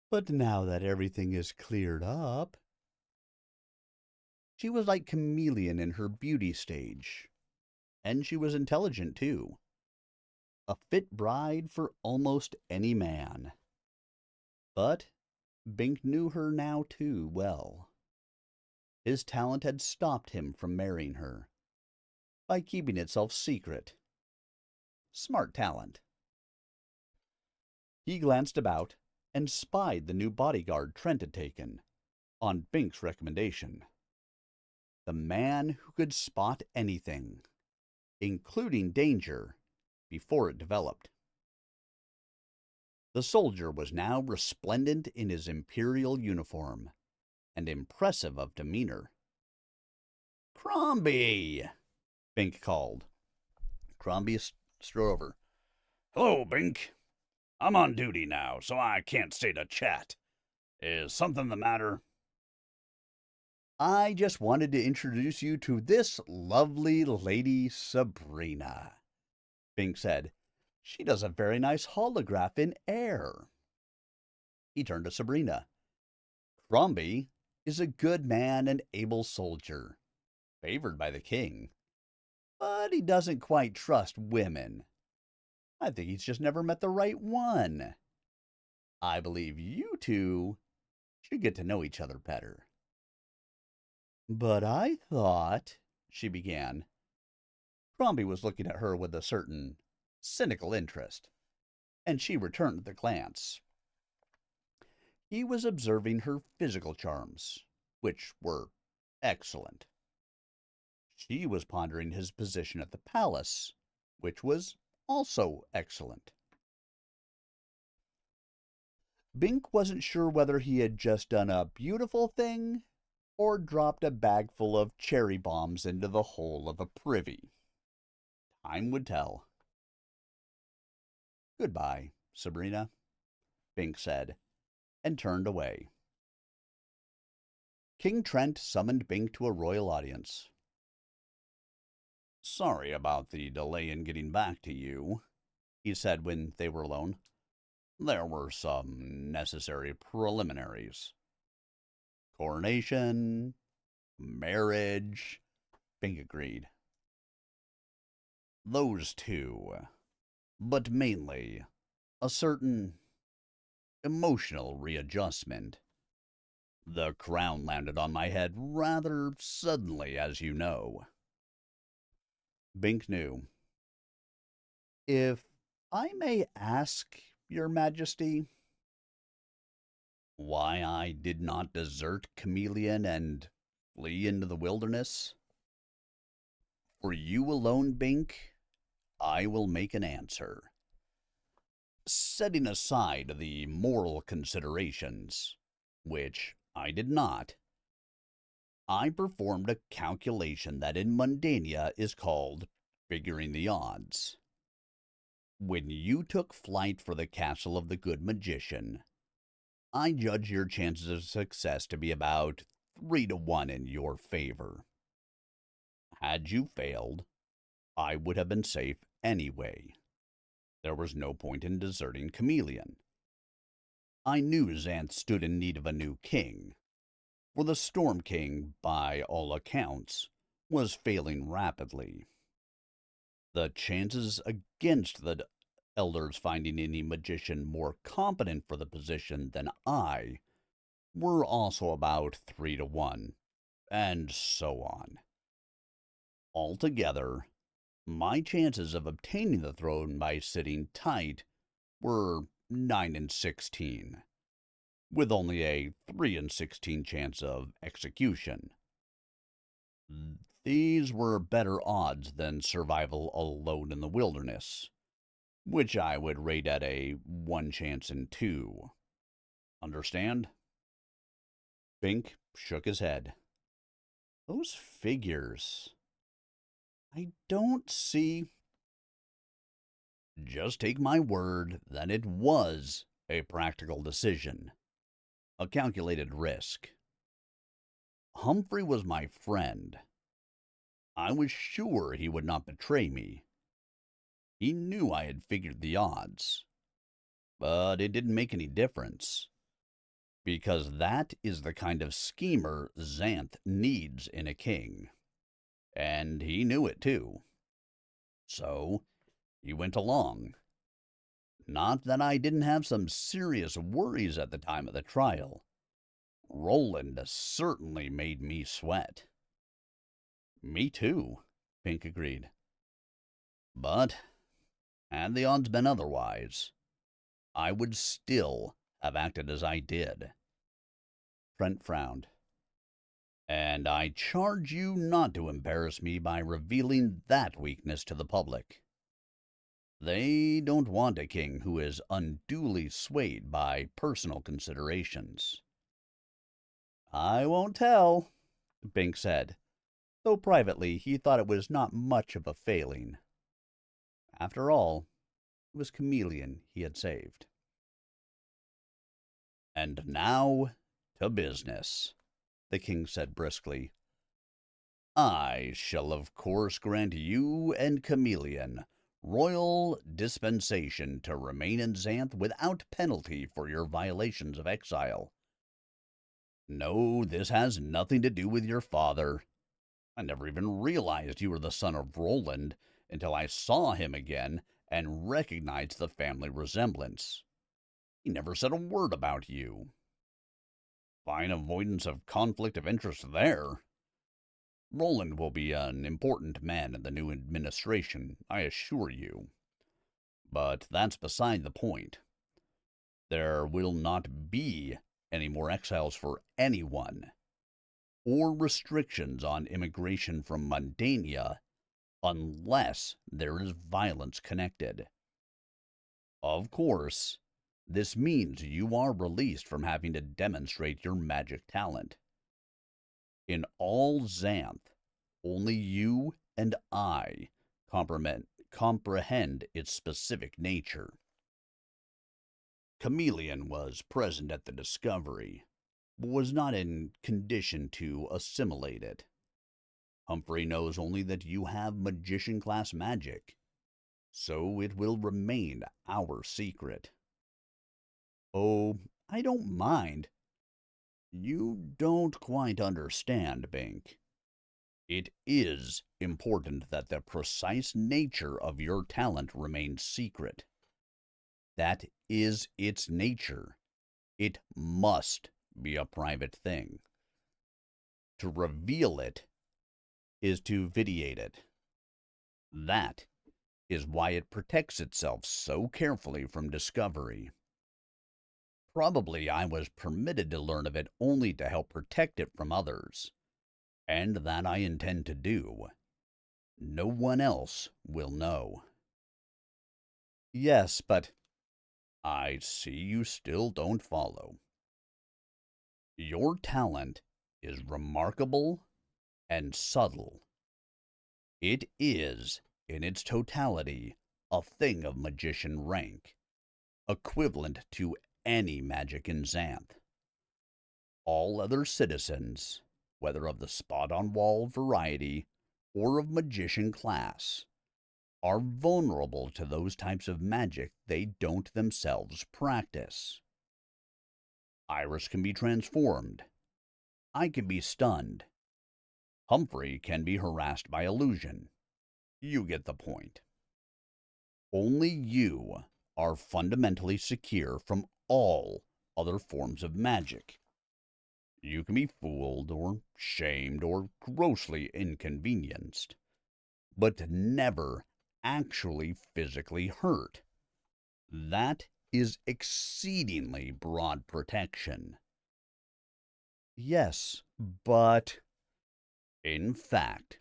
"But now that everything is cleared up..." She was like Chameleon in her beauty stage, and she was intelligent too. A fit bride for almost any man. But Bink knew her now too well. His talent had stopped him from marrying her, by keeping itself secret. Smart talent. He glanced about and spied the new bodyguard Trent had taken, on Bink's recommendation. The man who could spot anything, including danger, before it developed. The soldier was now resplendent in his imperial uniform, and impressive of demeanor. "Crombie!" Bink called. Crombie strode over. "Hello, Bink." I'm on duty now, so I can't stay to chat. Is something the matter? I just wanted to introduce you to this lovely lady, Sabrina, Bink said. She does a very nice holograph in air. He turned to Sabrina. Crombie is a good man and able soldier, favored by the king, but he doesn't quite trust women. I think he's just never met the right one. I believe you two should get to know each other better. But I thought, she began. Crombie was looking at her with a certain cynical interest, and she returned the glance. He was observing her physical charms, which were excellent. She was pondering his position at the palace, which was also excellent. Bink wasn't sure whether he had just done a beautiful thing or dropped a bag full of cherry bombs into the hole of a privy. Time would tell. Goodbye, Sabrina, Bink said, and turned away. King Trent summoned Bink to a royal audience. Sorry about the delay in getting back to you, he said when they were alone. There were some necessary preliminaries. Coronation, marriage, Bink agreed. Those two, but mainly a certain emotional readjustment. The crown landed on my head rather suddenly, as you know. Bink knew. If I may ask, Your Majesty, why I did not desert Chameleon and flee into the wilderness? For you alone, Bink, I will make an answer. Setting aside the moral considerations, which I did not, I performed a calculation that in Mundania is called figuring the odds. When you took flight for the castle of the good magician, I judge your chances of success to be about 3-1 in your favor. Had you failed, I would have been safe anyway. There was no point in deserting Chameleon. I knew Xanth stood in need of a new king, for the Storm King, by all accounts, was failing rapidly. The chances against the elders finding any magician more competent for the position than I were also about 3-1, and so on. Altogether, my chances of obtaining the throne by sitting tight were 9-16, with only a 3-16 chance of execution. These were better odds than survival alone in the wilderness, which I would rate at a 1 chance in 2. Understand? Bink shook his head. Those figures. I don't see. Just take my word that it was a practical decision, a calculated risk. Humphrey was my friend. I was sure he would not betray me. He knew I had figured the odds, but it didn't make any difference, because that is the kind of schemer Xanth needs in a king, and he knew it too. So he went along. Not that I didn't have some serious worries at the time of the trial. Roland certainly made me sweat. Me too, Pink agreed. But, had the odds been otherwise, I would still have acted as I did. Trent frowned. And I charge you not to embarrass me by revealing that weakness to the public. They don't want a king who is unduly swayed by personal considerations. I won't tell, Bink said, though privately he thought it was not much of a failing. After all, it was Chameleon he had saved. "And now to business," the king said briskly. "I shall of course grant you and Chameleon royal dispensation to remain in Xanth without penalty for your violations of exile. No, this has nothing to do with your father. I never even realized you were the son of Roland until I saw him again and recognized the family resemblance. He never said a word about you. Fine avoidance of conflict of interest there. Roland will be an important man in the new administration, I assure you. But that's beside the point. There will not be any more exiles for anyone, or restrictions on immigration from Mundania, unless there is violence connected. Of course, this means you are released from having to demonstrate your magic talent. In all Xanth, only you and I comprehend its specific nature. Chameleon was present at the discovery, but was not in condition to assimilate it. Humphrey knows only that you have magician-class magic, so it will remain our secret. Oh, I don't mind. You don't quite understand, Bink. It is important that the precise nature of your talent remains secret. That is its nature. It must be a private thing. To reveal it is to vitiate it. That is why it protects itself so carefully from discovery. Probably I was permitted to learn of it only to help protect it from others, and that I intend to do. No one else will know. Yes, but I see you still don't follow. Your talent is remarkable and subtle. It is, in its totality, a thing of magician rank, equivalent to any magic in Xanth. All other citizens, whether of the spot-on-wall variety or of magician class, are vulnerable to those types of magic they don't themselves practice. Iris can be transformed. I can be stunned. Humphrey can be harassed by illusion. You get the point. Only you are fundamentally secure from all other forms of magic. You can be fooled or shamed or grossly inconvenienced, but never actually physically hurt. That is exceedingly broad protection. Yes, but in fact,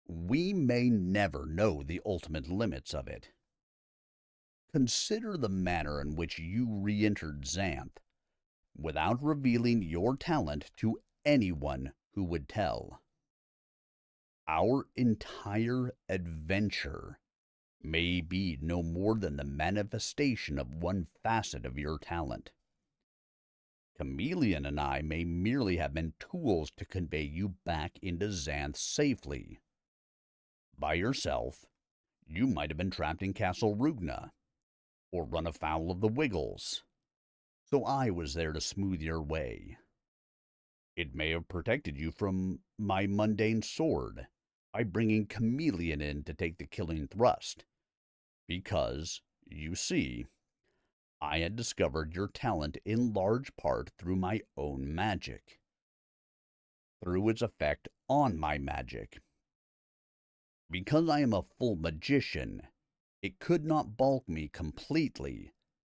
we may never know the ultimate limits of it. Consider the manner in which you re-entered Xanth without revealing your talent to anyone who would tell. Our entire adventure may be no more than the manifestation of one facet of your talent. Chameleon and I may merely have been tools to convey you back into Xanth safely. By yourself, you might have been trapped in Castle Rugna, or run afoul of the Wiggles, so I was there to smooth your way. It may have protected you from my mundane sword by bringing Chameleon in to take the killing thrust, because, you see, I had discovered your talent in large part through my own magic, through its effect on my magic. Because I am a full magician, it could not balk me completely,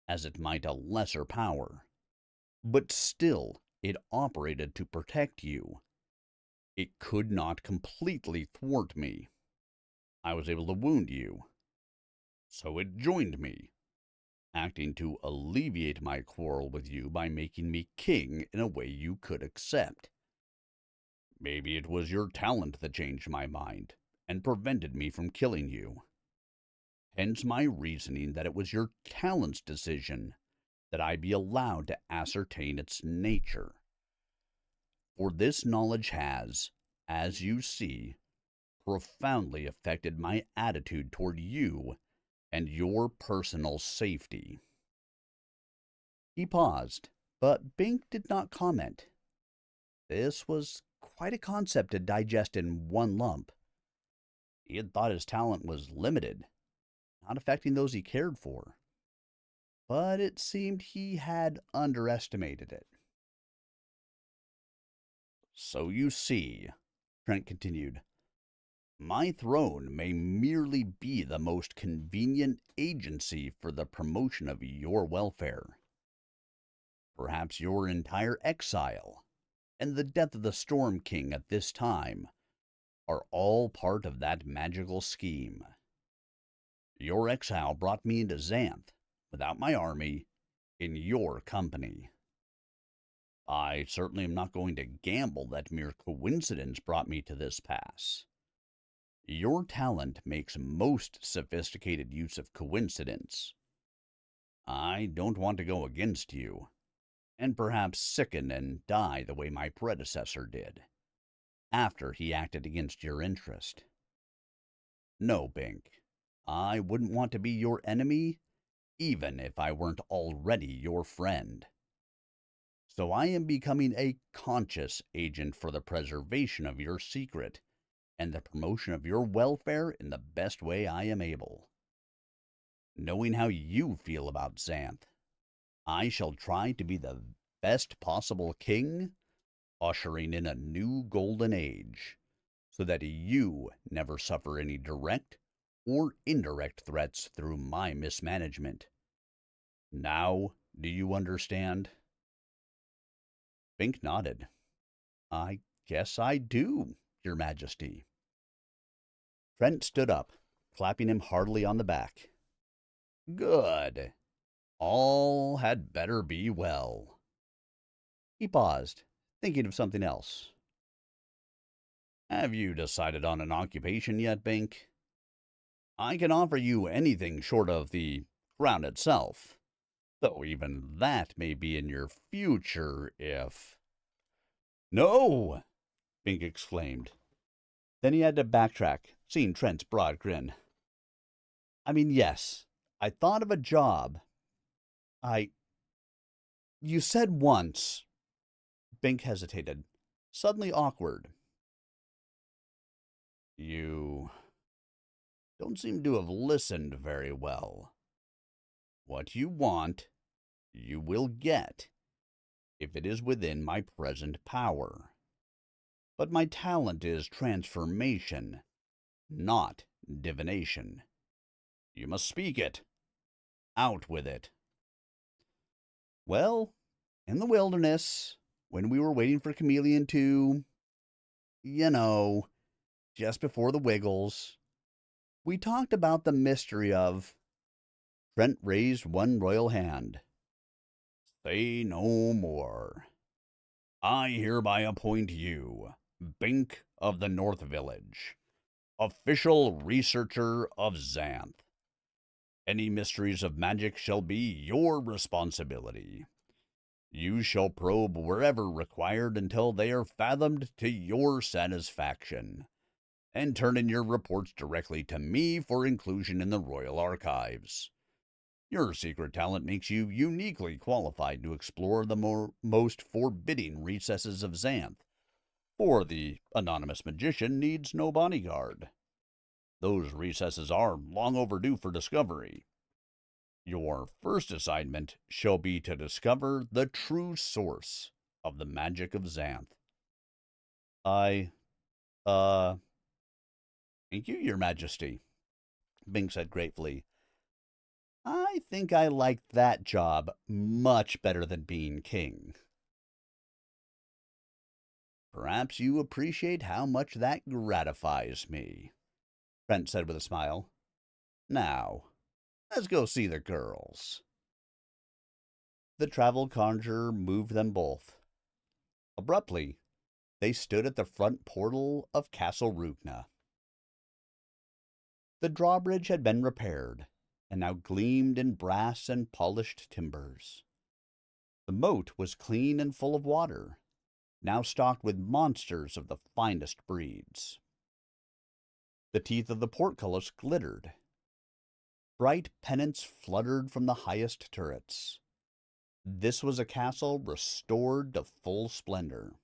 as it might a lesser power. But still, it operated to protect you. It could not completely thwart me. I was able to wound you. So it joined me, acting to alleviate my quarrel with you by making me king in a way you could accept. Maybe it was your talent that changed my mind and prevented me from killing you. Hence my reasoning that it was your talent's decision that I be allowed to ascertain its nature. For this knowledge has, as you see, profoundly affected my attitude toward you and your personal safety." He paused, but Bink did not comment. This was quite a concept to digest in one lump. He had thought his talent was limited, not affecting those he cared for. But it seemed he had underestimated it. "So you see," Trent continued, "my throne may merely be the most convenient agency for the promotion of your welfare. Perhaps your entire exile and the death of the Storm King at this time are all part of that magical scheme. Your exile brought me into Xanth, without my army, in your company. I certainly am not going to gamble that mere coincidence brought me to this pass. Your talent makes most sophisticated use of coincidence. I don't want to go against you, and perhaps sicken and die the way my predecessor did, after he acted against your interest. No, Bink, I wouldn't want to be your enemy, even if I weren't already your friend. So I am becoming a conscious agent for the preservation of your secret and the promotion of your welfare in the best way I am able. Knowing how you feel about Xanth, I shall try to be the best possible king, ushering in a new golden age, so that you never suffer any direct or indirect threats through my mismanagement. Now, do you understand?" Bink nodded. "I guess I do, Your Majesty." Trent stood up, clapping him heartily on the back. "Good. All had better be well." He paused, thinking of something else. "Have you decided on an occupation yet, Bink? I can offer you anything short of the crown itself, though even that may be in your future if—" "No!" Bink exclaimed. Then he had to backtrack, seeing Trent's broad grin. "I mean, yes, I thought of a job. You said once—" Bink hesitated, suddenly awkward. "You don't seem to have listened very well. What you want, you will get, if it is within my present power. But my talent is transformation, not divination. You must speak it. Out with it." "Well, in the wilderness, when we were waiting for Chameleon to, you know, just before the Wiggles, we talked about the mystery of—" Trent raised one royal hand. "Say no more. I hereby appoint you, Bink of the North Village, official researcher of Xanth. Any mysteries of magic shall be your responsibility. You shall probe wherever required until they are fathomed to your satisfaction, and turn in your reports directly to me for inclusion in the Royal Archives. Your secret talent makes you uniquely qualified to explore the most forbidding recesses of Xanth, for the anonymous magician needs no bodyguard. Those recesses are long overdue for discovery. Your first assignment shall be to discover the true source of the magic of Xanth." "I, uh, thank you, Your Majesty," Bink said gratefully. "I think I like that job much better than being king." "Perhaps you appreciate how much that gratifies me," Trent said with a smile. "Now, let's go see the girls." The travel conjurer moved them both. Abruptly, they stood at the front portal of Castle Rukna. The drawbridge had been repaired, and now gleamed in brass and polished timbers. The moat was clean and full of water, now stocked with monsters of the finest breeds. The teeth of the portcullis glittered. Bright pennants fluttered from the highest turrets. This was a castle restored to full splendor.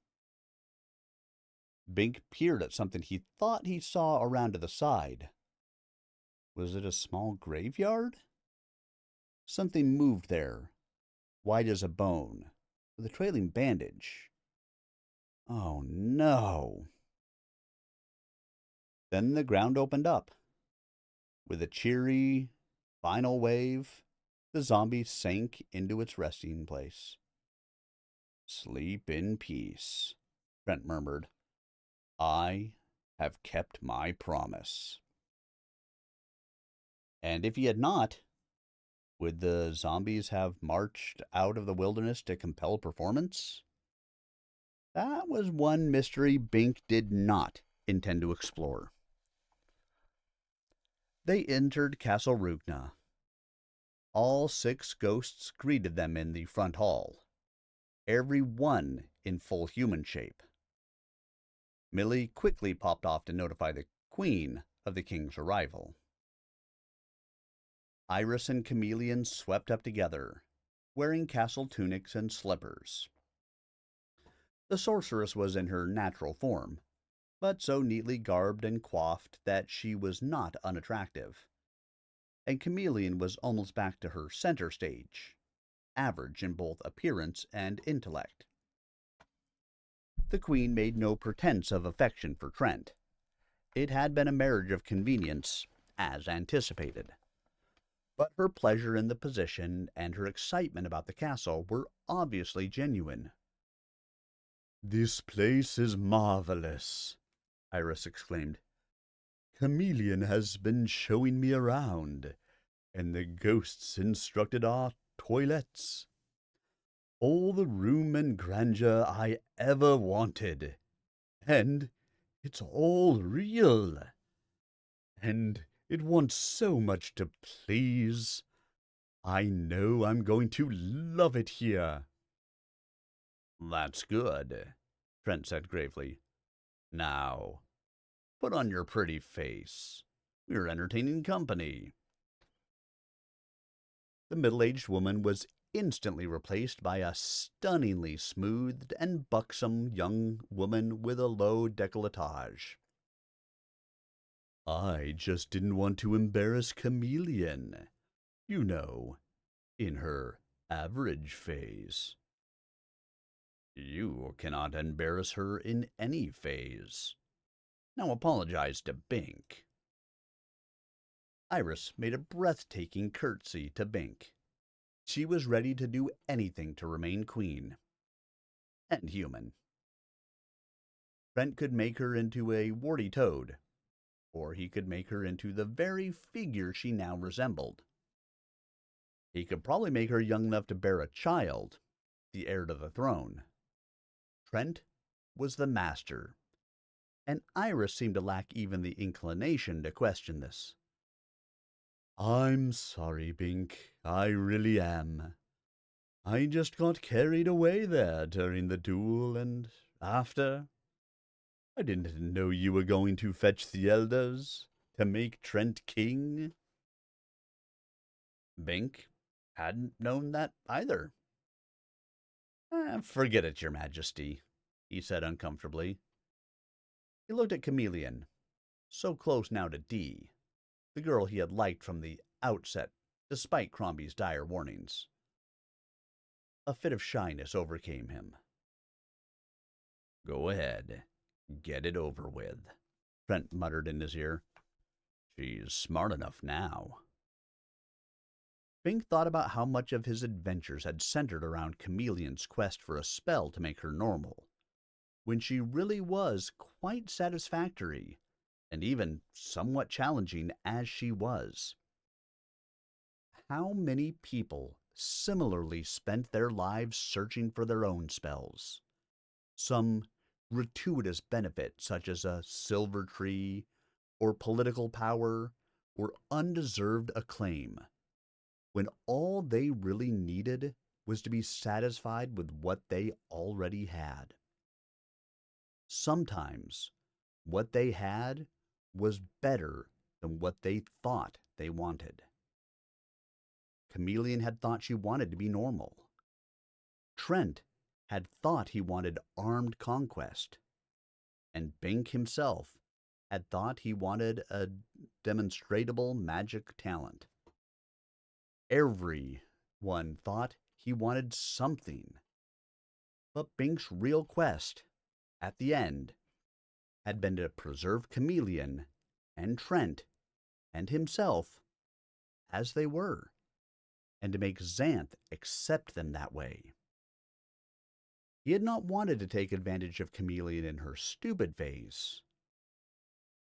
Bink peered at something he thought he saw around to the side. Was it a small graveyard? Something moved there, white as a bone, with a trailing bandage. Oh no! Then the ground opened up. With a cheery, final wave, the zombie sank into its resting place. "Sleep in peace," Trent murmured. "I have kept my promise." And if he had not, would the zombies have marched out of the wilderness to compel performance? That was one mystery Bink did not intend to explore. They entered Castle Rugna. All 6 ghosts greeted them in the front hall, every one in full human shape. Millie quickly popped off to notify the Queen of the King's arrival. Iris and Chameleon swept up together, wearing castle tunics and slippers. The sorceress was in her natural form, but so neatly garbed and coiffed that she was not unattractive. And Chameleon was almost back to her center stage, average in both appearance and intellect. The Queen made no pretense of affection for Trent. It had been a marriage of convenience, as anticipated. But her pleasure in the position and her excitement about the castle were obviously genuine. "This place is marvelous," Iris exclaimed. "Chameleon has been showing me around, and the ghosts instructed our toilettes. All the room and grandeur I ever wanted. And it's all real. And it wants so much to please. I know I'm going to love it here." "That's good," Trent said gravely. "Now, put on your pretty face. We're entertaining company." The middle-aged woman was instantly replaced by a stunningly smoothed and buxom young woman with a low décolletage. "I just didn't want to embarrass Chameleon. You know, in her average phase." "You cannot embarrass her in any phase. Now apologize to Bink." Iris made a breathtaking curtsy to Bink. She was ready to do anything to remain queen. And human. Trent could make her into a warty toad, or he could make her into the very figure she now resembled. He could probably make her young enough to bear a child, the heir to the throne. Trent was the master, and Iris seemed to lack even the inclination to question this. "I'm sorry, Bink. I really am. I just got carried away there during the duel, and after. I didn't know you were going to fetch the elders to make Trent king." Bink hadn't known that either. "Forget it, Your Majesty," he said uncomfortably. He looked at Chameleon, so close now to Dee, the girl he had liked from the outset, despite Crombie's dire warnings. A fit of shyness overcame him. "Go ahead. Get it over with," Trent muttered in his ear. "She's smart enough now." Bink thought about how much of his adventures had centered around Chameleon's quest for a spell to make her normal, when she really was quite satisfactory, and even somewhat challenging as she was. How many people similarly spent their lives searching for their own spells? Some gratuitous benefit, such as a silver tree, or political power, or undeserved acclaim, when all they really needed was to be satisfied with what they already had. Sometimes what they had was better than what they thought they wanted. Chameleon had thought she wanted to be normal. Trent had thought he wanted armed conquest. And Bink himself had thought he wanted a demonstrable magic talent. Everyone thought he wanted something. But Bink's real quest, at the end, had been to preserve Chameleon and Trent and himself as they were, and to make Xanth accept them that way. He had not wanted to take advantage of Chameleon in her stupid phase.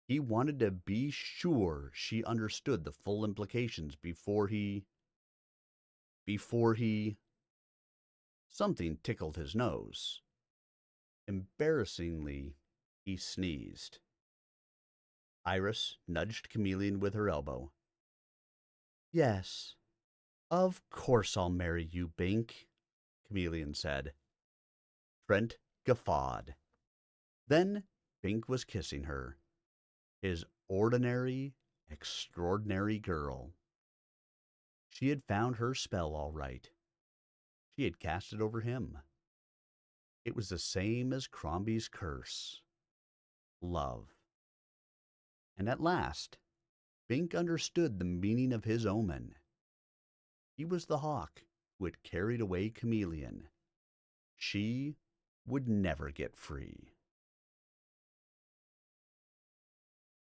He wanted to be sure she understood the full implications before he... Something tickled his nose. Embarrassingly, he sneezed. Iris nudged Chameleon with her elbow. "Yes, of course I'll marry you, Bink," Chameleon said. Trent guffawed. Then Bink was kissing her, his ordinary, extraordinary girl. She had found her spell all right. She had cast it over him. It was the same as Crombie's curse. Love. And at last, Bink understood the meaning of his omen. He was the hawk who had carried away Chameleon. She would never get free.